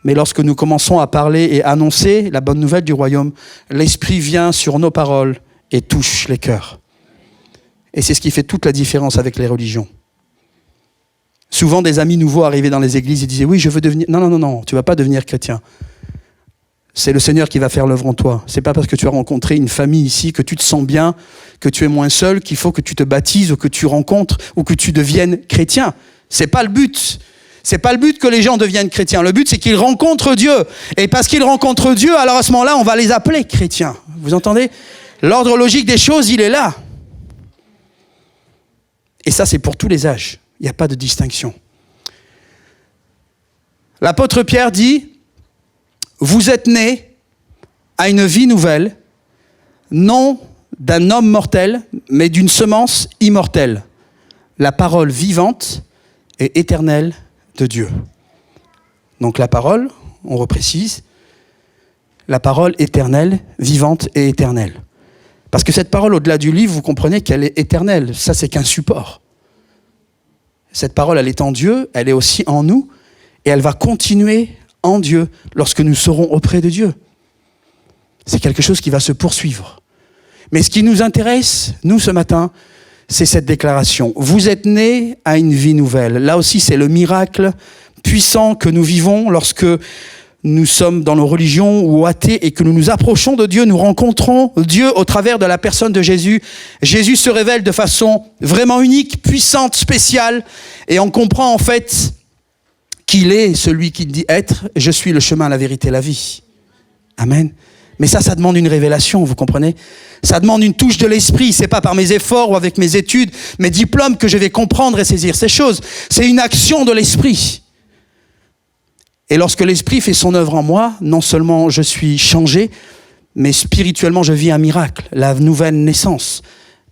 Mais lorsque nous commençons à parler et annoncer la bonne nouvelle du royaume, l'esprit vient sur nos paroles et touche les cœurs. Et c'est ce qui fait toute la différence avec les religions. Souvent, des amis nouveaux arrivaient dans les églises et disaient « Oui, je veux devenir... » Non, tu ne vas pas devenir chrétien. C'est le Seigneur qui va faire l'œuvre en toi. Ce n'est pas parce que tu as rencontré une famille ici, que tu te sens bien, que tu es moins seul, qu'il faut que tu te baptises ou que tu rencontres ou que tu deviennes chrétien. Ce n'est pas le but. C'est pas le but que les gens deviennent chrétiens. Le but, c'est qu'ils rencontrent Dieu. Et parce qu'ils rencontrent Dieu, alors à ce moment-là, on va les appeler chrétiens. Vous entendez ? L'ordre logique des choses, il est là. Et ça, c'est pour tous les âges. Il n'y a pas de distinction. L'apôtre Pierre dit, vous êtes nés à une vie nouvelle, non d'un homme mortel, mais d'une semence immortelle, la parole vivante et éternelle de Dieu. Donc la parole, on reprécise, la parole éternelle, vivante et éternelle. Parce que cette parole, au-delà du livre, vous comprenez qu'elle est éternelle. Ça, c'est qu'un support. Cette parole, elle est en Dieu, elle est aussi en nous, et elle va continuer en Dieu lorsque nous serons auprès de Dieu. C'est quelque chose qui va se poursuivre. Mais ce qui nous intéresse, nous, ce matin, c'est cette déclaration. Vous êtes nés à une vie nouvelle. Là aussi, c'est le miracle puissant que nous vivons lorsque nous sommes dans nos religions ou athées et que nous nous approchons de Dieu, nous rencontrons Dieu au travers de la personne de Jésus. Jésus se révèle de façon vraiment unique, puissante, spéciale, et on comprend en fait qu'il est celui qui dit être, je suis le chemin, la vérité, la vie. Amen. Mais ça demande une révélation, vous comprenez? Ça demande une touche de l'esprit. C'est pas par mes efforts ou avec mes études, mes diplômes que je vais comprendre et saisir ces choses. C'est une action de l'esprit. Et lorsque l'esprit fait son œuvre en moi, non seulement je suis changé, mais spirituellement je vis un miracle, la nouvelle naissance,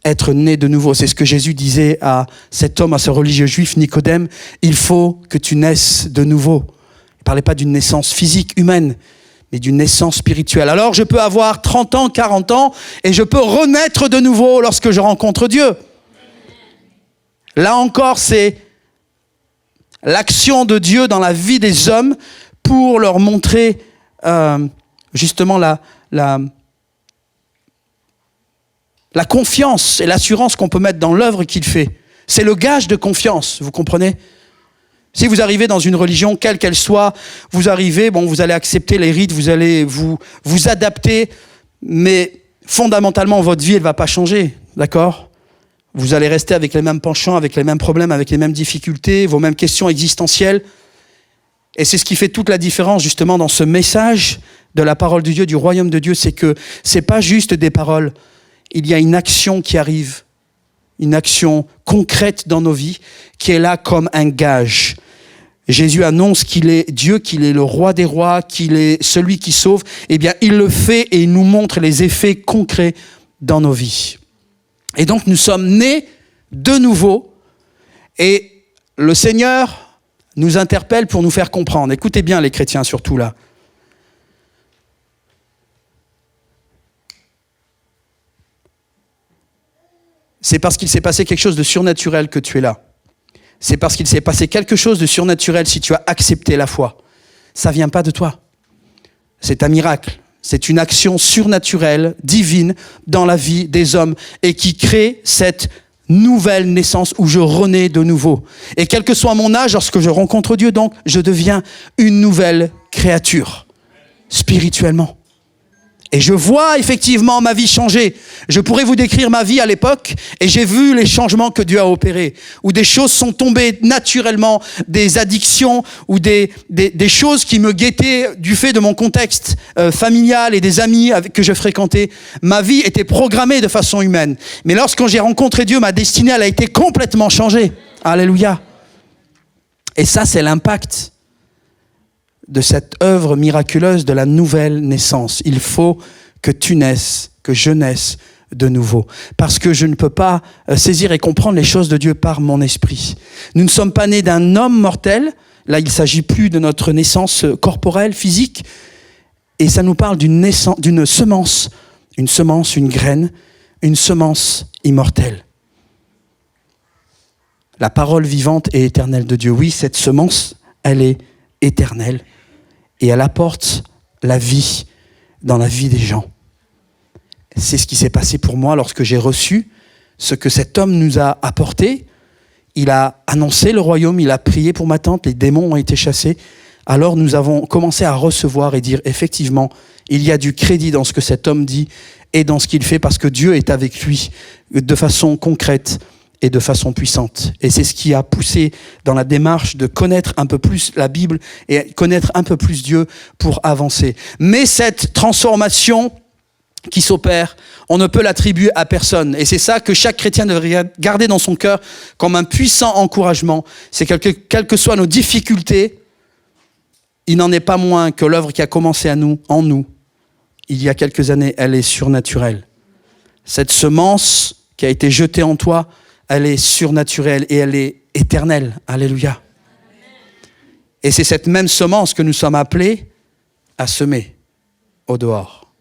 être né de nouveau. C'est ce que Jésus disait à cet homme, à ce religieux juif Nicodème, il faut que tu naisses de nouveau. Il ne parlait pas d'une naissance physique, humaine, mais d'une naissance spirituelle. Alors je peux avoir 30 ans, 40 ans, et je peux renaître de nouveau lorsque je rencontre Dieu. Là encore, c'est l'action de Dieu dans la vie des hommes pour leur montrer justement la confiance et l'assurance qu'on peut mettre dans l'œuvre qu'il fait. C'est le gage de confiance, vous comprenez ? Si vous arrivez dans une religion, quelle qu'elle soit, vous arrivez, vous allez accepter les rites, vous allez vous adapter, mais fondamentalement, votre vie, elle ne va pas changer, d'accord ? Vous allez rester avec les mêmes penchants, avec les mêmes problèmes, avec les mêmes difficultés, vos mêmes questions existentielles. Et c'est ce qui fait toute la différence, justement, dans ce message de la parole de Dieu, du royaume de Dieu, c'est que ce n'est pas juste des paroles. Il y a une action qui arrive, une action concrète dans nos vies, qui est là comme un gage. Jésus annonce qu'il est Dieu, qu'il est le roi des rois, qu'il est celui qui sauve. Eh bien, il le fait et il nous montre les effets concrets dans nos vies. Et donc, nous sommes nés de nouveau et le Seigneur nous interpelle pour nous faire comprendre. Écoutez bien les chrétiens surtout là. C'est parce qu'il s'est passé quelque chose de surnaturel que tu es là. C'est parce qu'il s'est passé quelque chose de surnaturel si tu as accepté la foi. Ça ne vient pas de toi. C'est un miracle. C'est une action surnaturelle, divine, dans la vie des hommes et qui crée cette nouvelle naissance où je renais de nouveau. Et quel que soit mon âge, lorsque je rencontre Dieu, donc, je deviens une nouvelle créature, spirituellement. Et je vois effectivement ma vie changer. Je pourrais vous décrire ma vie à l'époque et j'ai vu les changements que Dieu a opérés, où des choses sont tombées naturellement, des addictions ou des choses qui me guettaient du fait de mon contexte familial et des amis que je fréquentais. Ma vie était programmée de façon humaine. Mais lorsque j'ai rencontré Dieu, ma destinée, elle a été complètement changée. Alléluia. Et ça, c'est l'impact de cette œuvre miraculeuse de la nouvelle naissance. Il faut que tu naisses, que je naisse de nouveau. Parce que je ne peux pas saisir et comprendre les choses de Dieu par mon esprit. Nous ne sommes pas nés d'un homme mortel. Là, il ne s'agit plus de notre naissance corporelle, physique. Et ça nous parle d'une semence, une graine, une semence immortelle. La parole vivante et éternelle de Dieu. Oui, cette semence, elle est éternelle. Et elle apporte la vie dans la vie des gens. C'est ce qui s'est passé pour moi lorsque j'ai reçu ce que cet homme nous a apporté. Il a annoncé le royaume, il a prié pour ma tante, les démons ont été chassés. Alors nous avons commencé à recevoir et dire effectivement, il y a du crédit dans ce que cet homme dit et dans ce qu'il fait parce que Dieu est avec lui de façon concrète et de façon puissante. Et c'est ce qui a poussé dans la démarche de connaître un peu plus la Bible et connaître un peu plus Dieu pour avancer. Mais cette transformation, qui s'opère, on ne peut l'attribuer à personne. Et c'est ça que chaque chrétien devrait garder dans son cœur comme un puissant encouragement. C'est que quelles que soient nos difficultés, il n'en est pas moins que l'œuvre qui a commencé en nous, il y a quelques années, elle est surnaturelle. Cette semence qui a été jetée en toi, elle est surnaturelle et elle est éternelle. Alléluia. Et c'est cette même semence que nous sommes appelés à semer au dehors.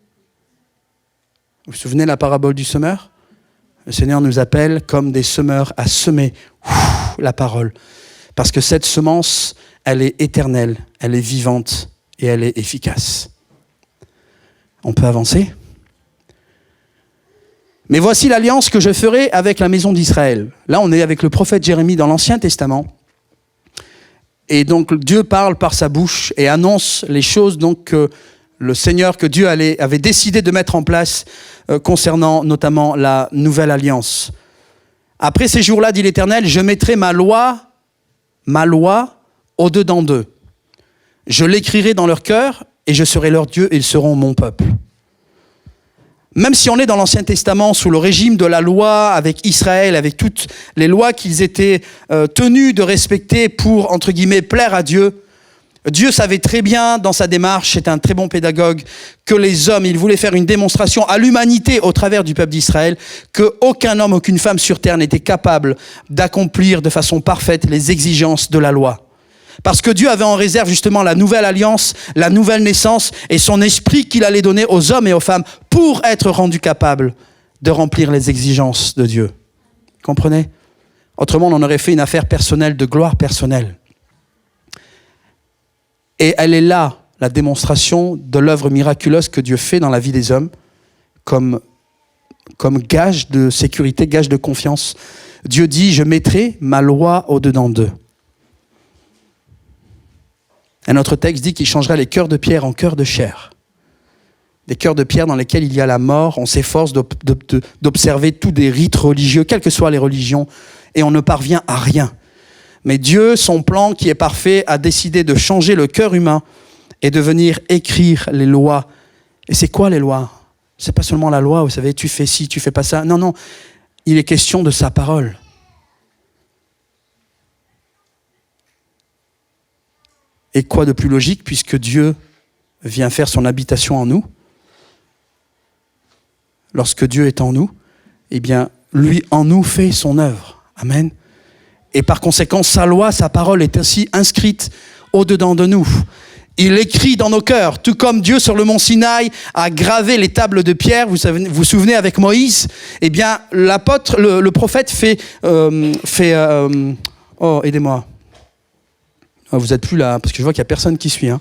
Vous vous souvenez de la parabole du semeur ? Le Seigneur nous appelle comme des semeurs à semer la parole. Parce que cette semence, elle est éternelle, elle est vivante et elle est efficace. On peut avancer ? Mais voici l'alliance que je ferai avec la maison d'Israël. Là, on est avec le prophète Jérémie dans l'Ancien Testament. Et donc, Dieu parle par sa bouche et annonce les choses donc, que le Seigneur, que Dieu avait décidé de mettre en place concernant notamment la nouvelle alliance. Après ces jours-là, dit l'Éternel, je mettrai ma loi au-dedans d'eux. Je l'écrirai dans leur cœur et je serai leur Dieu et ils seront mon peuple. Même si on est dans l'Ancien Testament sous le régime de la loi avec Israël, avec toutes les lois qu'ils étaient tenus de respecter pour, entre guillemets, plaire à Dieu, Dieu savait très bien dans sa démarche, c'est un très bon pédagogue, que les hommes, il voulait faire une démonstration à l'humanité au travers du peuple d'Israël, qu'aucun homme, aucune femme sur terre n'était capable d'accomplir de façon parfaite les exigences de la loi. Parce que Dieu avait en réserve justement la nouvelle alliance, la nouvelle naissance et son esprit qu'il allait donner aux hommes et aux femmes pour être rendus capables de remplir les exigences de Dieu. Comprenez ? Autrement, on en aurait fait une affaire personnelle, de gloire personnelle. Et elle est là, la démonstration de l'œuvre miraculeuse que Dieu fait dans la vie des hommes, comme gage de sécurité, gage de confiance. Dieu dit, je mettrai ma loi au-dedans d'eux. Un autre texte dit qu'il changera les cœurs de pierre en cœurs de chair. Des cœurs de pierre dans lesquels il y a la mort, on s'efforce d'observer tous des rites religieux, quelles que soient les religions, et on ne parvient à rien. Mais Dieu, son plan qui est parfait, a décidé de changer le cœur humain et de venir écrire les lois. Et c'est quoi les lois ? C'est pas seulement la loi, vous savez, tu fais ci, tu fais pas ça. Non, il est question de sa parole. Et quoi de plus logique, puisque Dieu vient faire son habitation en nous ? Lorsque Dieu est en nous, eh bien, lui en nous fait son œuvre. Amen. Et par conséquent, sa loi, sa parole est ainsi inscrite au-dedans de nous. Il écrit dans nos cœurs, tout comme Dieu sur le mont Sinaï a gravé les tables de pierre, vous vous souvenez avec Moïse, eh bien l'apôtre, le prophète fait oh, aidez-moi. Oh, vous n'êtes plus là, parce que je vois qu'il n'y a personne qui suit. Hein.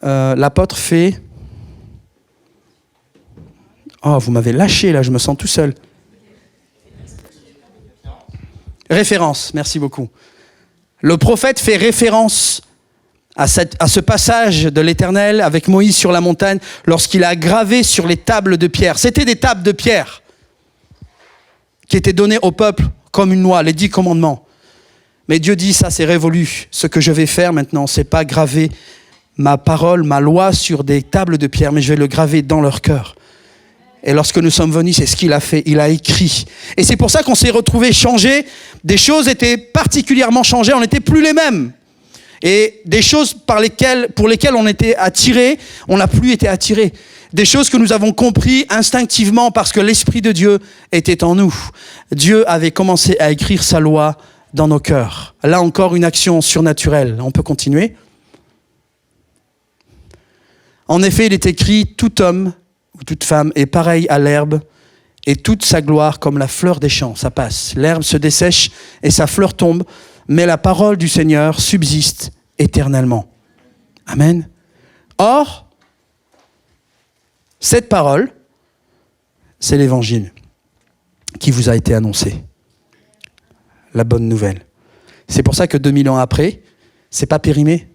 L'apôtre fait... Oh, vous m'avez lâché là, je me sens tout seul. Référence, merci beaucoup. Le prophète fait référence à ce passage de l'Éternel avec Moïse sur la montagne lorsqu'il a gravé sur les tables de pierre. C'était des tables de pierre qui étaient données au peuple comme une loi, les 10 commandements. Mais Dieu dit, ça c'est révolu. Ce que je vais faire maintenant, c'est pas graver ma parole, ma loi sur des tables de pierre, mais je vais le graver dans leur cœur. Et lorsque nous sommes venus, c'est ce qu'il a fait, il a écrit. Et c'est pour ça qu'on s'est retrouvés changés. Des choses étaient particulièrement changées, on n'était plus les mêmes. Et des choses pour lesquelles on était attirés, on n'a plus été attirés. Des choses que nous avons compris instinctivement parce que l'Esprit de Dieu était en nous. Dieu avait commencé à écrire sa loi dans nos cœurs. Là encore, une action surnaturelle. On peut continuer. En effet, il est écrit, tout homme ou toute femme est pareil à l'herbe et toute sa gloire comme la fleur des champs. Ça passe. L'herbe se dessèche et sa fleur tombe, mais la parole du Seigneur subsiste éternellement. Amen. Or, cette parole, c'est l'évangile qui vous a été annoncé. La bonne nouvelle. C'est pour ça que 2000 ans après, c'est pas périmé.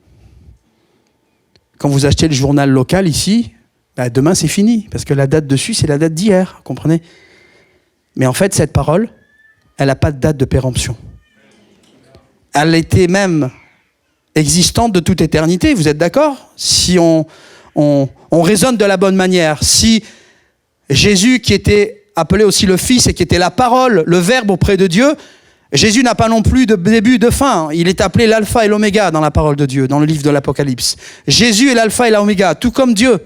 Quand vous achetez le journal local ici, demain c'est fini, parce que la date dessus, c'est la date d'hier, comprenez ? Mais en fait, cette parole, elle n'a pas de date de péremption. Elle était même existante de toute éternité, vous êtes d'accord ? Si on on raisonne de la bonne manière. Si Jésus, qui était appelé aussi le Fils et qui était la parole, le Verbe auprès de Dieu, Jésus n'a pas non plus de début, de fin. Il est appelé l'alpha et l'oméga dans la parole de Dieu, dans le livre de l'Apocalypse. Jésus est l'alpha et l'oméga, tout comme Dieu.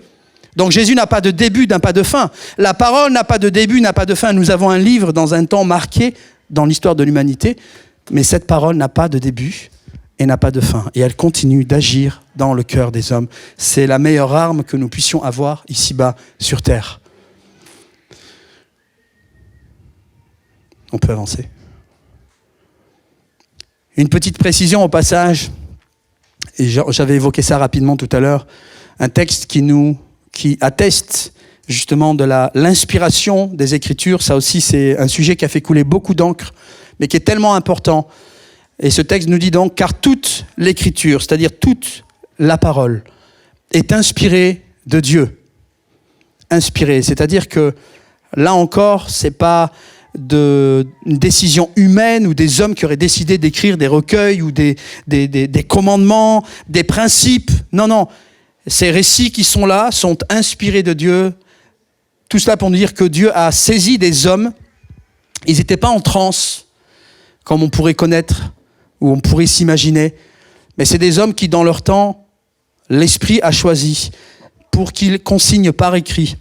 Donc Jésus n'a pas de début, n'a pas de fin. La parole n'a pas de début, n'a pas de fin. Nous avons un livre dans un temps marqué dans l'histoire de l'humanité, mais cette parole n'a pas de début et n'a pas de fin. Et elle continue d'agir dans le cœur des hommes. C'est la meilleure arme que nous puissions avoir ici-bas sur terre. On peut avancer. Une petite précision au passage, et j'avais évoqué ça rapidement tout à l'heure, un texte qui atteste justement de l'inspiration des Écritures. Ça aussi, c'est un sujet qui a fait couler beaucoup d'encre, mais qui est tellement important. Et ce texte nous dit donc, car toute l'Écriture, c'est-à-dire toute la parole, est inspirée de Dieu. Inspirée, c'est-à-dire que là encore, c'est pas une décision humaine ou des hommes qui auraient décidé d'écrire des recueils ou des commandements, des principes. Non, non. Ces récits qui sont là sont inspirés de Dieu. Tout cela pour nous dire que Dieu a saisi des hommes. Ils n'étaient pas en transe, comme on pourrait connaître ou on pourrait s'imaginer. Mais c'est des hommes qui, dans leur temps, l'Esprit a choisi pour qu'ils consignent par écrit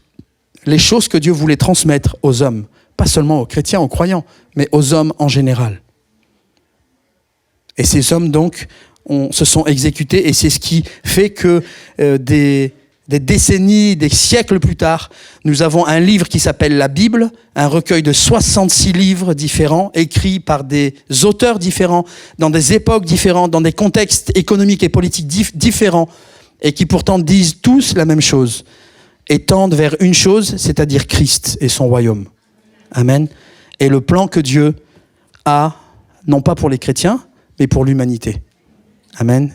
les choses que Dieu voulait transmettre aux hommes. Pas seulement aux chrétiens, aux croyants, mais aux hommes en général. Et ces hommes, donc, se sont exécutés, et c'est ce qui fait que des décennies, des siècles plus tard, nous avons un livre qui s'appelle la Bible, un recueil de 66 livres différents, écrits par des auteurs différents, dans des époques différentes, dans des contextes économiques et politiques différents, et qui pourtant disent tous la même chose, et tendent vers une chose, c'est-à-dire Christ et son royaume. Amen. Et le plan que Dieu a, non pas pour les chrétiens, mais pour l'humanité. Amen.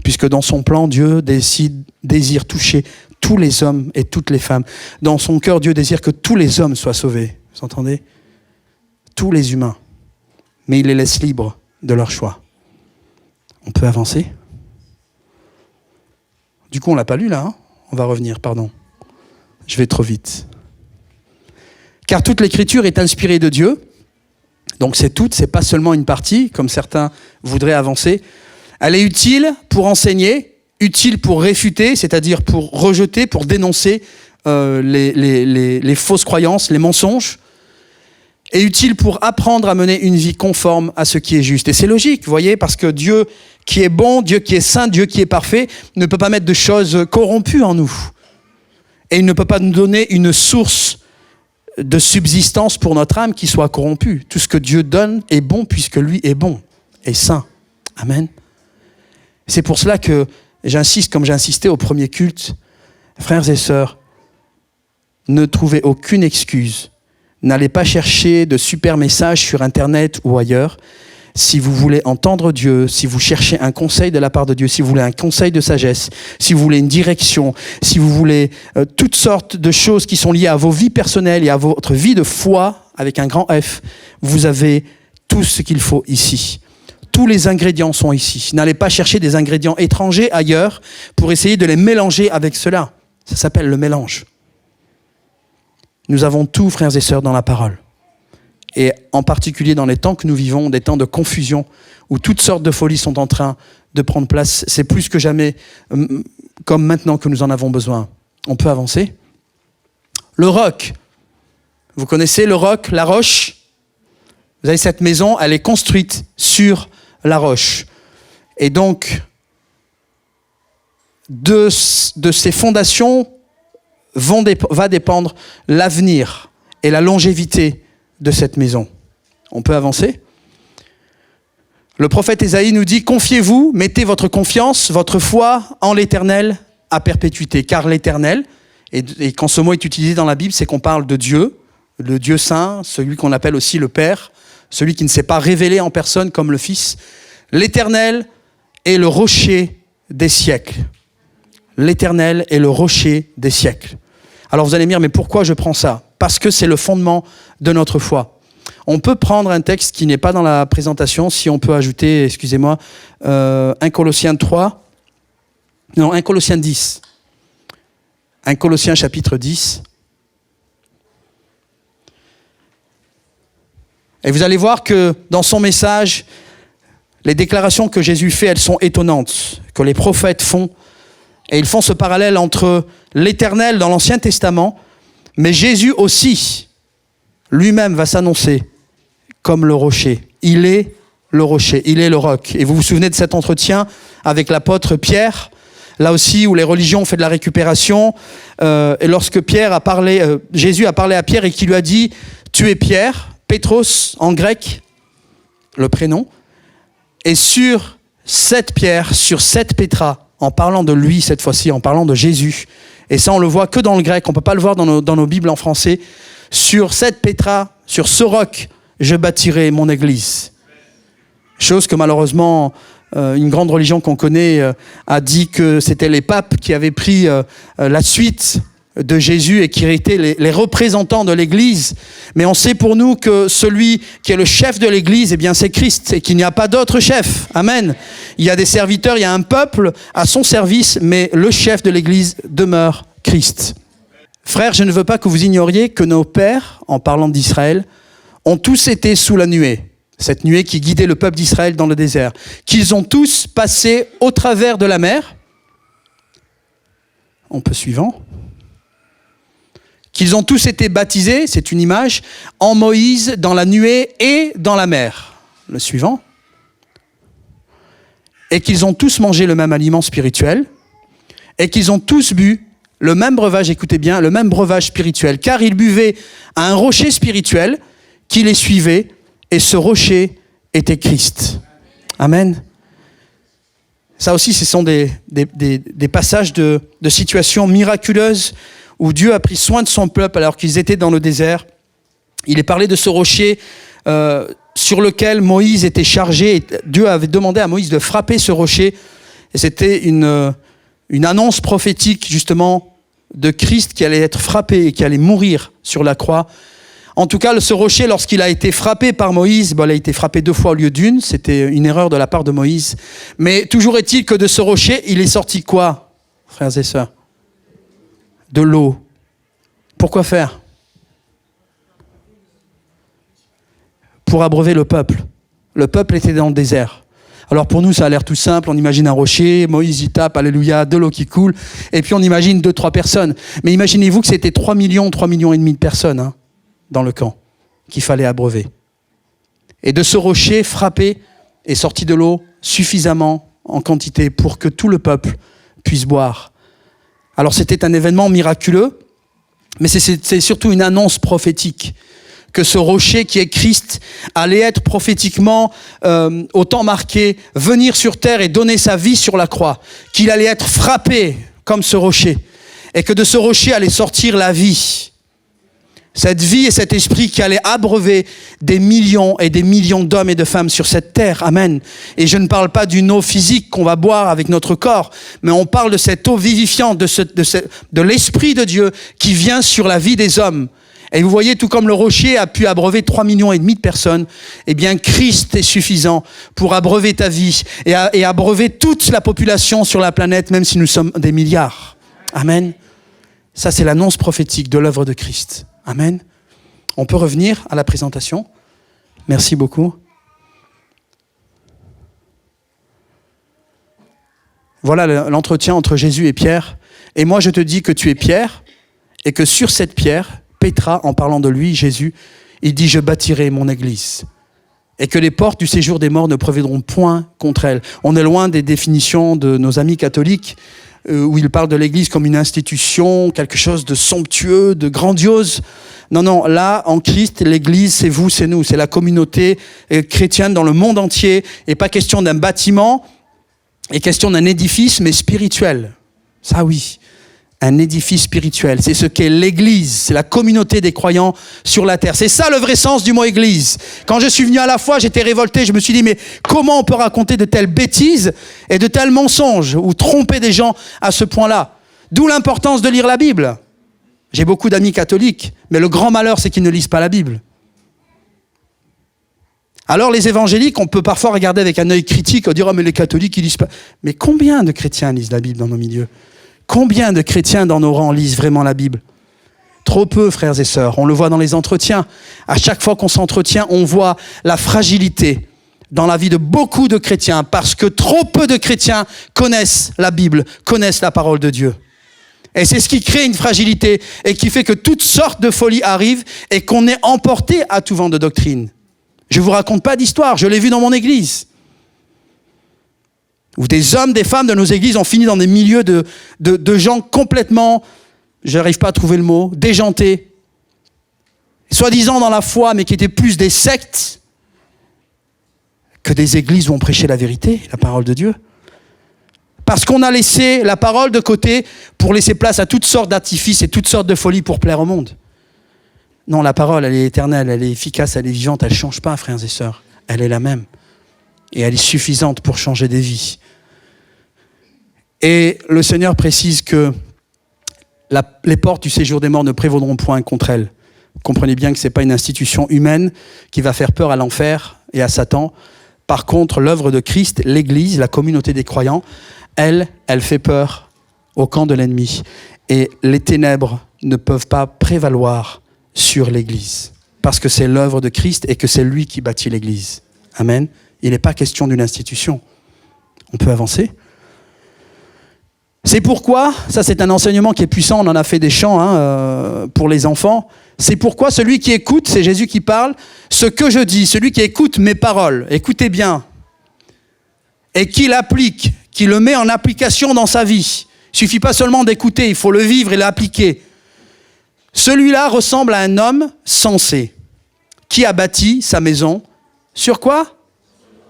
Puisque dans son plan, Dieu désire toucher tous les hommes et toutes les femmes. Dans son cœur, Dieu désire que tous les hommes soient sauvés. Vous entendez ? Tous les humains. Mais il les laisse libres de leur choix. On peut avancer ? Du coup, on ne l'a pas lu là, hein ? On va revenir, pardon. Je vais trop vite. Car toute l'écriture est inspirée de Dieu. Donc c'est toute, c'est pas seulement une partie, comme certains voudraient avancer. Elle est utile pour enseigner, utile pour réfuter, c'est-à-dire pour rejeter, pour dénoncer les fausses croyances, les mensonges, et utile pour apprendre à mener une vie conforme à ce qui est juste. Et c'est logique, vous voyez, parce que Dieu qui est bon, Dieu qui est saint, Dieu qui est parfait, ne peut pas mettre de choses corrompues en nous. Et il ne peut pas nous donner une source de subsistance pour notre âme qui soit corrompue. Tout ce que Dieu donne est bon puisque lui est bon et saint. Amen. C'est pour cela que j'insiste, comme j'ai insisté au premier culte, frères et sœurs, ne trouvez aucune excuse. N'allez pas chercher de super messages sur Internet ou ailleurs. Si vous voulez entendre Dieu, si vous cherchez un conseil de la part de Dieu, si vous voulez un conseil de sagesse, si vous voulez une direction, si vous voulez toutes sortes de choses qui sont liées à vos vies personnelles et à votre vie de foi, avec un grand F, vous avez tout ce qu'il faut ici. Tous les ingrédients sont ici. N'allez pas chercher des ingrédients étrangers ailleurs pour essayer de les mélanger avec cela. Ça s'appelle le mélange. Nous avons tout, frères et sœurs, dans la parole. Et en particulier dans les temps que nous vivons, des temps de confusion, où toutes sortes de folies sont en train de prendre place, c'est plus que jamais comme maintenant que nous en avons besoin. On peut avancer. Le roc. Vous connaissez le roc, la roche ? Vous avez cette maison, elle est construite sur la roche. Et donc, de ces fondations va dépendre l'avenir et la longévité de cette maison. On peut avancer ? Le prophète Ésaïe nous dit « Confiez-vous, mettez votre confiance, votre foi en l'Éternel à perpétuité. » Car l'Éternel, et quand ce mot est utilisé dans la Bible, c'est qu'on parle de Dieu, le Dieu saint, celui qu'on appelle aussi le Père, celui qui ne s'est pas révélé en personne comme le Fils. L'Éternel est le rocher des siècles. L'Éternel est le rocher des siècles. Alors vous allez me dire, mais pourquoi je prends ça ? Parce que c'est le fondement de notre foi. On peut prendre un texte qui n'est pas dans la présentation, si on peut ajouter, excusez-moi, 1 Colossiens 10. 1 Colossiens chapitre 10. Et vous allez voir que dans son message, les déclarations que Jésus fait, elles sont étonnantes, que les prophètes font. Et ils font ce parallèle entre l'Éternel dans l'Ancien Testament, mais Jésus aussi, lui-même va s'annoncer comme le rocher. Il est le rocher, il est le roc. Et vous vous souvenez de cet entretien avec l'apôtre Pierre, là aussi où les religions ont fait de la récupération, et lorsque Jésus a parlé à Pierre et qu'il lui a dit « Tu es Pierre », Pétros en grec, le prénom, et sur cette pierre, sur cette pétra, en parlant de lui cette fois-ci, en parlant de Jésus, et ça on le voit que dans le grec, on ne peut pas le voir dans nos Bibles en français, sur cette pétra, sur ce roc, je bâtirai mon église. Chose que malheureusement, une grande religion qu'on connaît a dit que c'était les papes qui avaient pris la suite de Jésus et qui étaient les représentants de l'église. Mais on sait pour nous que celui qui est le chef de l'église, eh bien c'est Christ et qu'il n'y a pas d'autre chef. Amen. Il y a des serviteurs, il y a un peuple à son service, mais le chef de l'église demeure Christ. Frères, je ne veux pas que vous ignoriez que nos pères, en parlant d'Israël, ont tous été sous la nuée. Cette nuée qui guidait le peuple d'Israël dans le désert. Qu'ils ont tous passé au travers de la mer. On peut suivant. Qu'ils ont tous été baptisés, c'est une image, en Moïse, dans la nuée et dans la mer. Le suivant. Et qu'ils ont tous mangé le même aliment spirituel. Et qu'ils ont tous bu le même breuvage, écoutez bien, le même breuvage spirituel. Car ils buvaient à un rocher spirituel qui les suivait. Et ce rocher était Christ. Amen. Ça aussi, ce sont des passages de situations miraculeuses où Dieu a pris soin de son peuple alors qu'ils étaient dans le désert. Il est parlé de ce rocher sur lequel Moïse était chargé. Et Dieu avait demandé à Moïse de frapper ce rocher. Et c'était une annonce prophétique justement de Christ qui allait être frappé et qui allait mourir sur la croix. En tout cas, ce rocher, lorsqu'il a été frappé par Moïse, il a été frappé 2 fois au lieu d'une. C'était une erreur de la part de Moïse. Mais toujours est-il que de ce rocher, il est sorti quoi, frères et sœurs? De l'eau. Pourquoi faire? Pour abreuver le peuple. Le peuple était dans le désert. Alors pour nous, ça a l'air tout simple. On imagine un rocher, Moïse y tape, alléluia, de l'eau qui coule. Et puis on imagine 2-3 personnes. Mais imaginez-vous que c'était 3 millions et demi de personnes, hein, dans le camp, qu'il fallait abreuver. Et de ce rocher frappé est sorti de l'eau suffisamment en quantité pour que tout le peuple puisse boire. Alors c'était un événement miraculeux, mais c'est surtout une annonce prophétique que ce rocher qui est Christ allait être prophétiquement au temps marqué, venir sur terre et donner sa vie sur la croix, qu'il allait être frappé comme ce rocher, et que de ce rocher allait sortir la vie. Cette vie et cet esprit qui allait abreuver des millions et des millions d'hommes et de femmes sur cette terre. Amen. Et je ne parle pas d'une eau physique qu'on va boire avec notre corps, mais on parle de cette eau vivifiante, de l'esprit de Dieu qui vient sur la vie des hommes. Et vous voyez, tout comme le rocher a pu abreuver 3,5 millions de personnes, eh bien Christ est suffisant pour abreuver ta vie et abreuver toute la population sur la planète, même si nous sommes des milliards. Amen. Ça, c'est l'annonce prophétique de l'œuvre de Christ. Amen. On peut revenir à la présentation. Merci beaucoup. Voilà l'entretien entre Jésus et Pierre. Et moi, je te dis que tu es Pierre et que sur cette pierre, Pétra, en parlant de lui, Jésus, il dit « Je bâtirai mon église ». Et que les portes du séjour des morts ne prévaudront point contre elle. On est loin des définitions de nos amis catholiques où ils parlent de l'église comme une institution, quelque chose de somptueux, de grandiose. Non, là, en Christ, l'église, c'est vous, c'est nous. C'est la communauté chrétienne dans le monde entier. Et pas question d'un bâtiment, et question d'un édifice, mais spirituel. Ça, oui. Un édifice spirituel. C'est ce qu'est l'église. C'est la communauté des croyants sur la terre. C'est ça le vrai sens du mot église. Quand je suis venu à la foi, j'étais révolté. Je me suis dit, mais comment on peut raconter de telles bêtises et de tels mensonges ou tromper des gens à ce point-là? D'où l'importance de lire la Bible. J'ai beaucoup d'amis catholiques, mais le grand malheur, c'est qu'ils ne lisent pas la Bible. Alors les évangéliques, on peut parfois regarder avec un œil critique, on dire « Oh, mais les catholiques, ils lisent pas. » Mais combien de chrétiens lisent la Bible dans nos milieux? Combien de chrétiens dans nos rangs lisent vraiment la Bible? Trop peu, frères et sœurs. On le voit dans les entretiens. À chaque fois qu'on s'entretient, on voit la fragilité dans la vie de beaucoup de chrétiens parce que trop peu de chrétiens connaissent la Bible, connaissent la parole de Dieu. Et c'est ce qui crée une fragilité et qui fait que toutes sortes de folies arrivent et qu'on est emporté à tout vent de doctrine. Je ne vous raconte pas d'histoire, je l'ai vu dans mon église. Où des hommes, des femmes de nos églises ont fini dans des milieux de gens complètement, je n'arrive pas à trouver le mot, déjantés. Soi-disant dans la foi, mais qui étaient plus des sectes que des églises où on prêchait la vérité, la parole de Dieu. Parce qu'on a laissé la parole de côté pour laisser place à toutes sortes d'artifices et toutes sortes de folies pour plaire au monde. Non, la parole, elle est éternelle, elle est efficace, elle est vivante, elle ne change pas, frères et sœurs. Elle est la même. Et elle est suffisante pour changer des vies. Et le Seigneur précise que les portes du séjour des morts ne prévaudront point contre elle. Comprenez bien que ce n'est pas une institution humaine qui va faire peur à l'enfer et à Satan. Par contre, l'œuvre de Christ, l'Église, la communauté des croyants, elle fait peur au camp de l'ennemi. Et les ténèbres ne peuvent pas prévaloir sur l'Église. Parce que c'est l'œuvre de Christ et que c'est lui qui bâtit l'Église. Amen. Il n'est pas question d'une institution. On peut avancer. C'est pourquoi, ça c'est un enseignement qui est puissant, on en a fait des chants pour les enfants. C'est pourquoi celui qui écoute, c'est Jésus qui parle, ce que je dis, celui qui écoute mes paroles, écoutez bien, et qui l'applique, qui le met en application dans sa vie. Il ne suffit pas seulement d'écouter, il faut le vivre et l'appliquer. Celui-là ressemble à un homme sensé, qui a bâti sa maison sur quoi?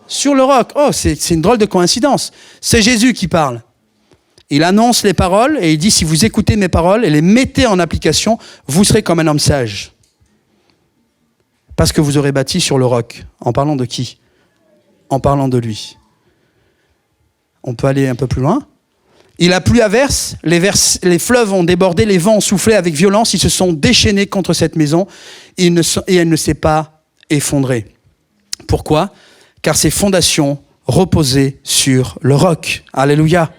Sur le roc. Oh, c'est une drôle de coïncidence. C'est Jésus qui parle. Il annonce les paroles et il dit, si vous écoutez mes paroles et les mettez en application, vous serez comme un homme sage. Parce que vous aurez bâti sur le roc. En parlant de qui? En parlant de lui. On peut aller un peu plus loin. Il a plu à verse, les fleuves ont débordé, les vents ont soufflé avec violence, ils se sont déchaînés contre cette maison et elle ne s'est pas effondrée. Pourquoi? Car ses fondations reposaient sur le roc. Alléluia.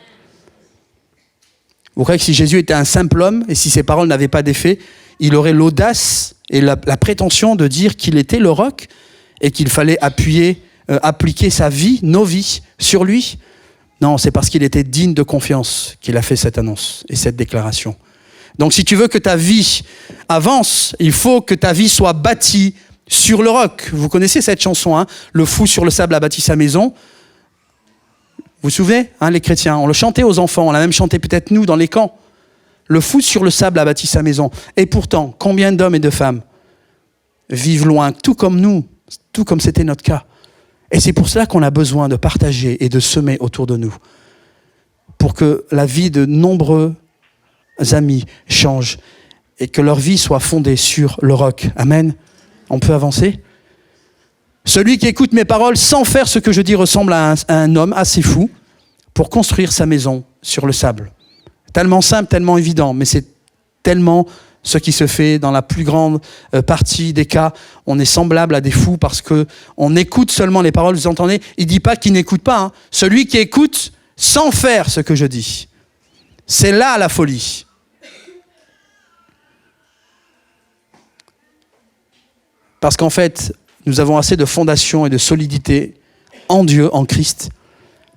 Vous croyez que si Jésus était un simple homme et si ses paroles n'avaient pas d'effet, il aurait l'audace et la prétention de dire qu'il était le roc et qu'il fallait appliquer sa vie, nos vies, sur lui? Non, c'est parce qu'il était digne de confiance qu'il a fait cette annonce et cette déclaration. Donc si tu veux que ta vie avance, il faut que ta vie soit bâtie sur le roc. Vous connaissez cette chanson, hein? Le fou sur le sable a bâti sa maison. Vous vous souvenez, hein, les chrétiens, on le chantait aux enfants, on l'a même chanté peut-être nous dans les camps. Le fou sur le sable a bâti sa maison. Et pourtant, combien d'hommes et de femmes vivent loin, tout comme nous, tout comme c'était notre cas. Et c'est pour cela qu'on a besoin de partager et de semer autour de nous. Pour que la vie de nombreux amis change et que leur vie soit fondée sur le roc. Amen. On peut avancer? Celui qui écoute mes paroles sans faire ce que je dis ressemble à un homme assez fou pour construire sa maison sur le sable. Tellement simple, tellement évident, mais c'est tellement ce qui se fait dans la plus grande partie des cas. On est semblable à des fous parce qu'on écoute seulement les paroles. Vous entendez? Il ne dit pas qu'il n'écoute pas. Hein. Celui qui écoute sans faire ce que je dis. C'est là la folie. Parce qu'en fait, nous avons assez de fondation et de solidité en Dieu, en Christ,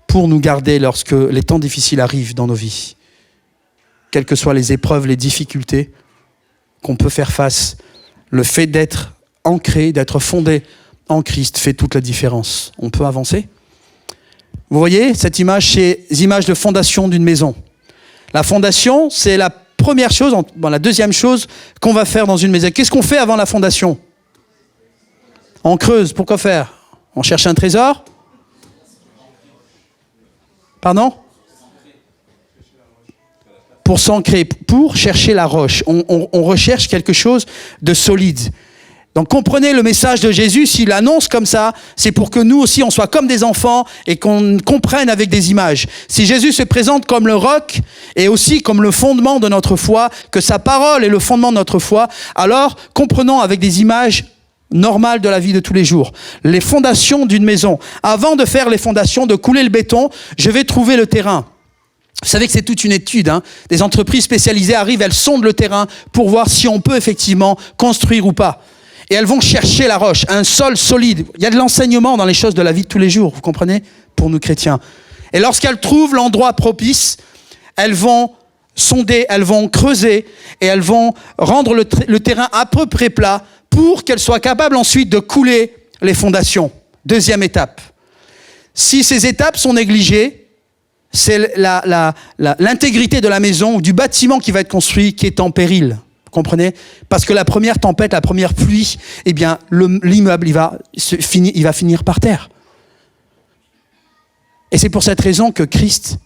pour nous garder lorsque les temps difficiles arrivent dans nos vies. Quelles que soient les épreuves, les difficultés qu'on peut faire face, le fait d'être ancré, d'être fondé en Christ fait toute la différence. On peut avancer? Vous voyez, cette image, c'est l'image de fondation d'une maison. La fondation, c'est la première chose, la deuxième chose qu'on va faire dans une maison. Qu'est-ce qu'on fait avant la fondation? On creuse. Pourquoi faire? On cherche un trésor? Pardon? Pour s'ancrer, pour chercher la roche. On recherche quelque chose de solide. Donc comprenez le message de Jésus, s'il annonce comme ça, c'est pour que nous aussi on soit comme des enfants et qu'on comprenne avec des images. Si Jésus se présente comme le roc et aussi comme le fondement de notre foi, que sa parole est le fondement de notre foi, alors comprenons avec des images normales de la vie de tous les jours. Les fondations d'une maison. Avant de faire les fondations, de couler le béton, je vais trouver le terrain. Vous savez que c'est toute une étude. Hein. Des entreprises spécialisées arrivent, elles sondent le terrain pour voir si on peut effectivement construire ou pas. Et elles vont chercher la roche, un sol solide. Il y a de l'enseignement dans les choses de la vie de tous les jours, vous comprenez, pour nous chrétiens. Et lorsqu'elles trouvent l'endroit propice, elles vont sonder, elles vont creuser et elles vont rendre le terrain à peu près plat pour qu'elles soient capables ensuite de couler les fondations. Deuxième étape. Si ces étapes sont négligées, c'est l'intégrité de la maison ou du bâtiment qui va être construit qui est en péril. Vous comprenez ? Parce que la première tempête, la première pluie, eh bien, l'immeuble, il va finir par terre. Et c'est pour cette raison que Christ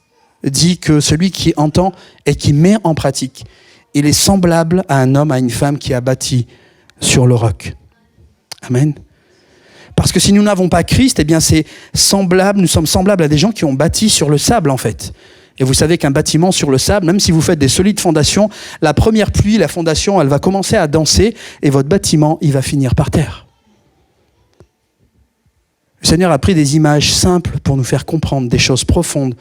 dit que celui qui entend et qui met en pratique, il est semblable à un homme, à une femme qui a bâti sur le roc. Amen. Parce que si nous n'avons pas Christ, eh bien c'est semblable, nous sommes semblables à des gens qui ont bâti sur le sable en fait. Et vous savez qu'un bâtiment sur le sable, même si vous faites des solides fondations, la première pluie, la fondation, elle va commencer à danser et votre bâtiment, il va finir par terre. Le Seigneur a pris des images simples pour nous faire comprendre des choses profondes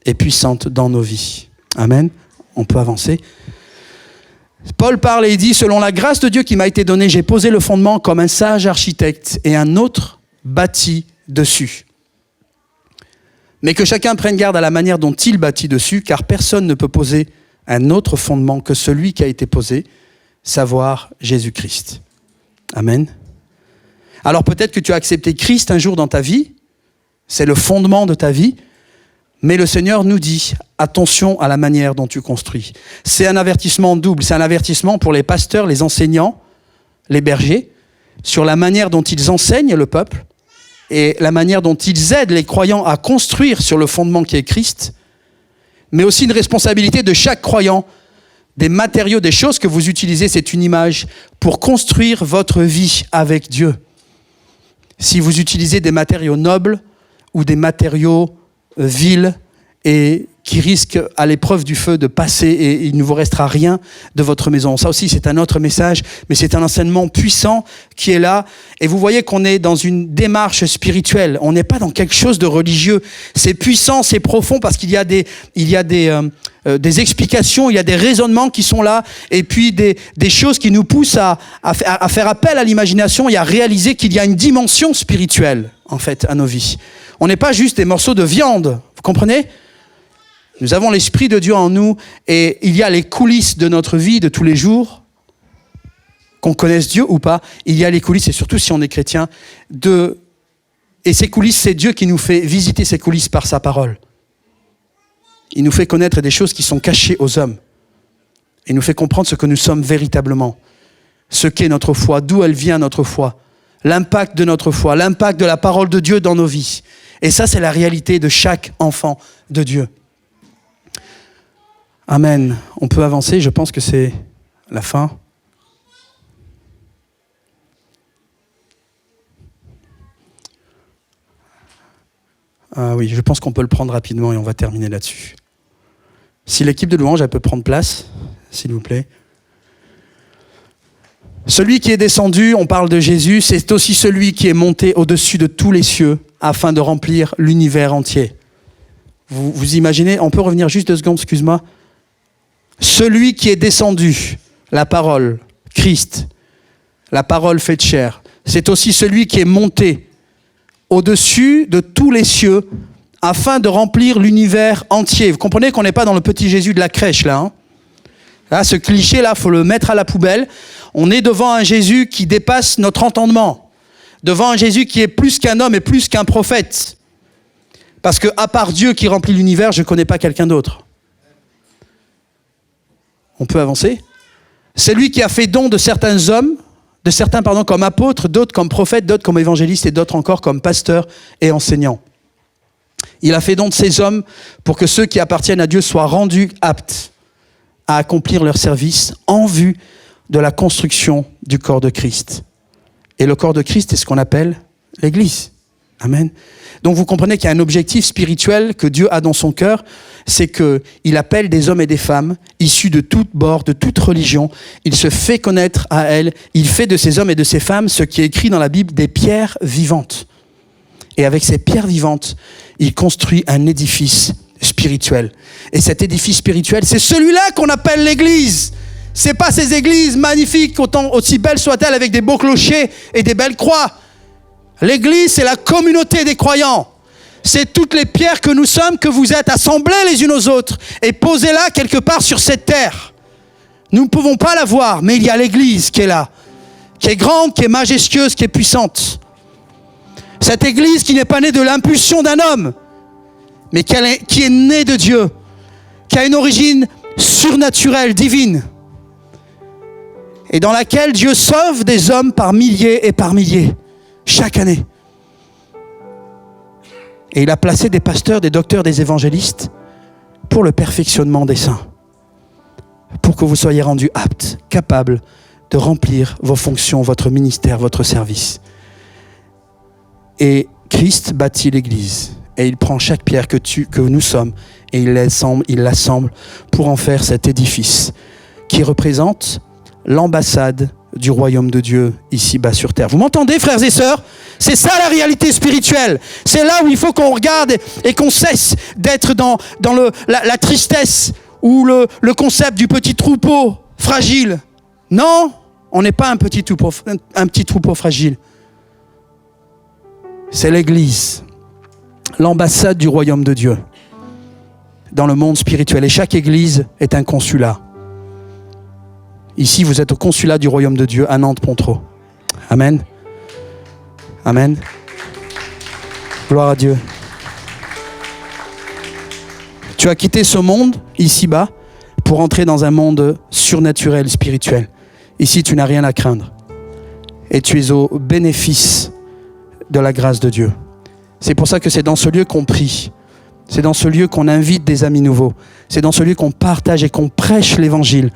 et puissantes dans nos vies. Amen. On peut avancer. Paul parle et il dit, selon la grâce de Dieu qui m'a été donnée, j'ai posé le fondement comme un sage architecte et un autre bâtit dessus. Mais que chacun prenne garde à la manière dont il bâtit dessus, car personne ne peut poser un autre fondement que celui qui a été posé, savoir Jésus-Christ. Amen. Alors peut-être que tu as accepté Christ un jour dans ta vie, c'est le fondement de ta vie, mais le Seigneur nous dit, attention à la manière dont tu construis. C'est un avertissement double, c'est un avertissement pour les pasteurs, les enseignants, les bergers, sur la manière dont ils enseignent le peuple et la manière dont ils aident les croyants à construire sur le fondement qui est Christ, mais aussi une responsabilité de chaque croyant, des matériaux, des choses que vous utilisez, c'est une image pour construire votre vie avec Dieu. Si vous utilisez des matériaux nobles ou des matériaux vils et qui risquent à l'épreuve du feu de passer et il ne vous restera rien de votre maison. Ça aussi, c'est un autre message, mais c'est un enseignement puissant qui est là. Et vous voyez qu'on est dans une démarche spirituelle. On n'est pas dans quelque chose de religieux. C'est puissant, c'est profond parce qu'il y a des explications, il y a des raisonnements qui sont là et puis des choses qui nous poussent à faire appel à l'imagination et à réaliser qu'il y a une dimension spirituelle, en fait, à nos vies. On n'est pas juste des morceaux de viande, vous comprenez ? Nous avons l'Esprit de Dieu en nous et il y a les coulisses de notre vie de tous les jours, qu'on connaisse Dieu ou pas, il y a les coulisses, et surtout si on est chrétien, et ces coulisses, c'est Dieu qui nous fait visiter ces coulisses par sa parole. Il nous fait connaître des choses qui sont cachées aux hommes. Il nous fait comprendre ce que nous sommes véritablement, ce qu'est notre foi, d'où elle vient notre foi, l'impact de notre foi, l'impact de la parole de Dieu dans nos vies. Et ça, c'est la réalité de chaque enfant de Dieu. Amen. On peut avancer, je pense que c'est la fin. Ah oui, je pense qu'on peut le prendre rapidement et on va terminer là-dessus. Si l'équipe de louange, elle peut prendre place, s'il vous plaît. Celui qui est descendu, on parle de Jésus, c'est aussi celui qui est monté au-dessus de tous les cieux afin de remplir l'univers entier. Vous imaginez, on peut revenir juste 2 secondes, excuse-moi. Celui qui est descendu, la parole, Christ, la parole faite chair, c'est aussi celui qui est monté au-dessus de tous les cieux afin de remplir l'univers entier. Vous comprenez qu'on n'est pas dans le petit Jésus de la crèche, là. Hein? Là, ce cliché-là, il faut le mettre à la poubelle. On est devant un Jésus qui dépasse notre entendement. Devant un Jésus qui est plus qu'un homme et plus qu'un prophète. Parce qu'à part Dieu qui remplit l'univers, je ne connais pas quelqu'un d'autre. On peut avancer. C'est lui qui a fait don de certains hommes, comme apôtres, d'autres comme prophètes, d'autres comme évangélistes et d'autres encore comme pasteurs et enseignants. Il a fait don de ces hommes pour que ceux qui appartiennent à Dieu soient rendus aptes à accomplir leur service en vue de la construction du corps de Christ. Et le corps de Christ est ce qu'on appelle l'Église. Amen. Donc vous comprenez qu'il y a un objectif spirituel que Dieu a dans son cœur, c'est qu'il appelle des hommes et des femmes issus de toutes bords, de toute religion. Il se fait connaître à elles. Il fait de ces hommes et de ces femmes ce qui est écrit dans la Bible, des pierres vivantes. Et avec ces pierres vivantes, il construit un édifice spirituel. Et cet édifice spirituel, c'est celui-là qu'on appelle l'Église. C'est pas ces églises magnifiques, aussi belles soient-elles, avec des beaux clochers et des belles croix. L'Église, c'est la communauté des croyants. C'est toutes les pierres que nous sommes, que vous êtes assemblées les unes aux autres et posées là quelque part sur cette terre. Nous ne pouvons pas la voir, mais il y a l'Église qui est là, qui est grande, qui est majestueuse, qui est puissante. Cette Église qui n'est pas née de l'impulsion d'un homme, mais qui est née de Dieu, qui a une origine surnaturelle, divine, et dans laquelle Dieu sauve des hommes par milliers et par milliers, chaque année. Et il a placé des pasteurs, des docteurs, des évangélistes pour le perfectionnement des saints, pour que vous soyez rendus aptes, capables de remplir vos fonctions, votre ministère, votre service. Et Christ bâtit l'Église, et il prend chaque pierre que nous sommes, et il l'assemble pour en faire cet édifice qui représente l'ambassade du royaume de Dieu ici-bas sur terre. Vous m'entendez, frères et sœurs? C'est ça la réalité spirituelle. C'est là où il faut qu'on regarde et qu'on cesse d'être dans la tristesse ou le concept du petit troupeau fragile. Non, on n'est pas un petit troupeau fragile. C'est l'Église, l'ambassade du royaume de Dieu dans le monde spirituel. Et chaque Église est un consulat. Ici, vous êtes au consulat du royaume de Dieu à Nantes-Pontreau. Amen. Amen. Gloire à Dieu. Tu as quitté ce monde, ici-bas, pour entrer dans un monde surnaturel, spirituel. Ici, tu n'as rien à craindre. Et tu es au bénéfice de la grâce de Dieu. C'est pour ça que c'est dans ce lieu qu'on prie. C'est dans ce lieu qu'on invite des amis nouveaux. C'est dans ce lieu qu'on partage et qu'on prêche l'évangile.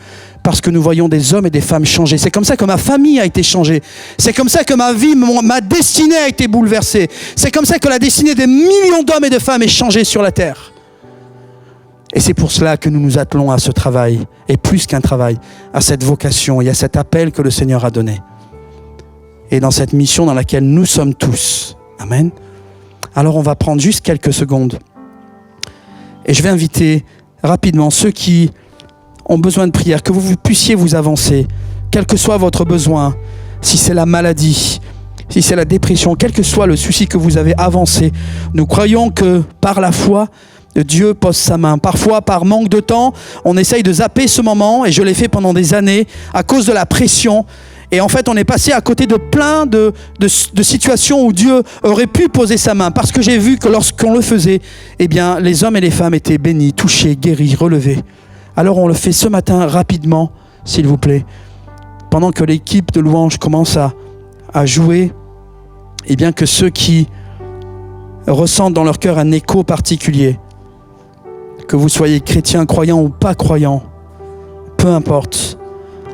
Parce que nous voyons des hommes et des femmes changer. C'est comme ça que ma famille a été changée. C'est comme ça que ma vie, ma destinée a été bouleversée. C'est comme ça que la destinée des millions d'hommes et de femmes est changée sur la terre. Et c'est pour cela que nous nous attelons à ce travail. Et plus qu'un travail, à cette vocation et à cet appel que le Seigneur a donné. Et dans cette mission dans laquelle nous sommes tous. Amen. Alors on va prendre juste quelques secondes. Et je vais inviter rapidement ceux qui ont besoin de prière, que vous puissiez vous avancer, quel que soit votre besoin, si c'est la maladie, si c'est la dépression, quel que soit le souci que vous avez avancé. Nous croyons que par la foi, Dieu pose sa main. Parfois, par manque de temps, on essaye de zapper ce moment, et je l'ai fait pendant des années, à cause de la pression. Et en fait, on est passé à côté de plein de situations où Dieu aurait pu poser sa main. Parce que j'ai vu que lorsqu'on le faisait, eh bien, les hommes et les femmes étaient bénis, touchés, guéris, relevés. Alors on le fait ce matin rapidement, s'il vous plaît. Pendant que l'équipe de louange commence à jouer, eh bien que ceux qui ressentent dans leur cœur un écho particulier, que vous soyez chrétien, croyant ou pas croyant, peu importe,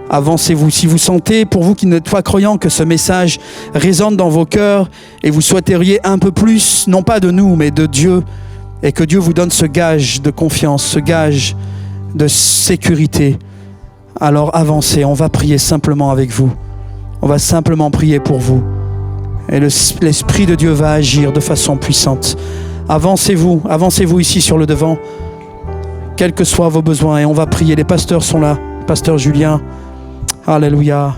avancez-vous. Si vous sentez, pour vous qui n'êtes pas croyants, que ce message résonne dans vos cœurs et vous souhaiteriez un peu plus, non pas de nous, mais de Dieu, et que Dieu vous donne ce gage de confiance, ce gage de sécurité, alors avancez. On va prier simplement avec vous. On va simplement prier pour vous. Et l'Esprit de Dieu va agir de façon puissante. Avancez-vous ici sur le devant, quels que soient vos besoins, et on va prier. Les pasteurs sont là. Pasteur Julien, alléluia.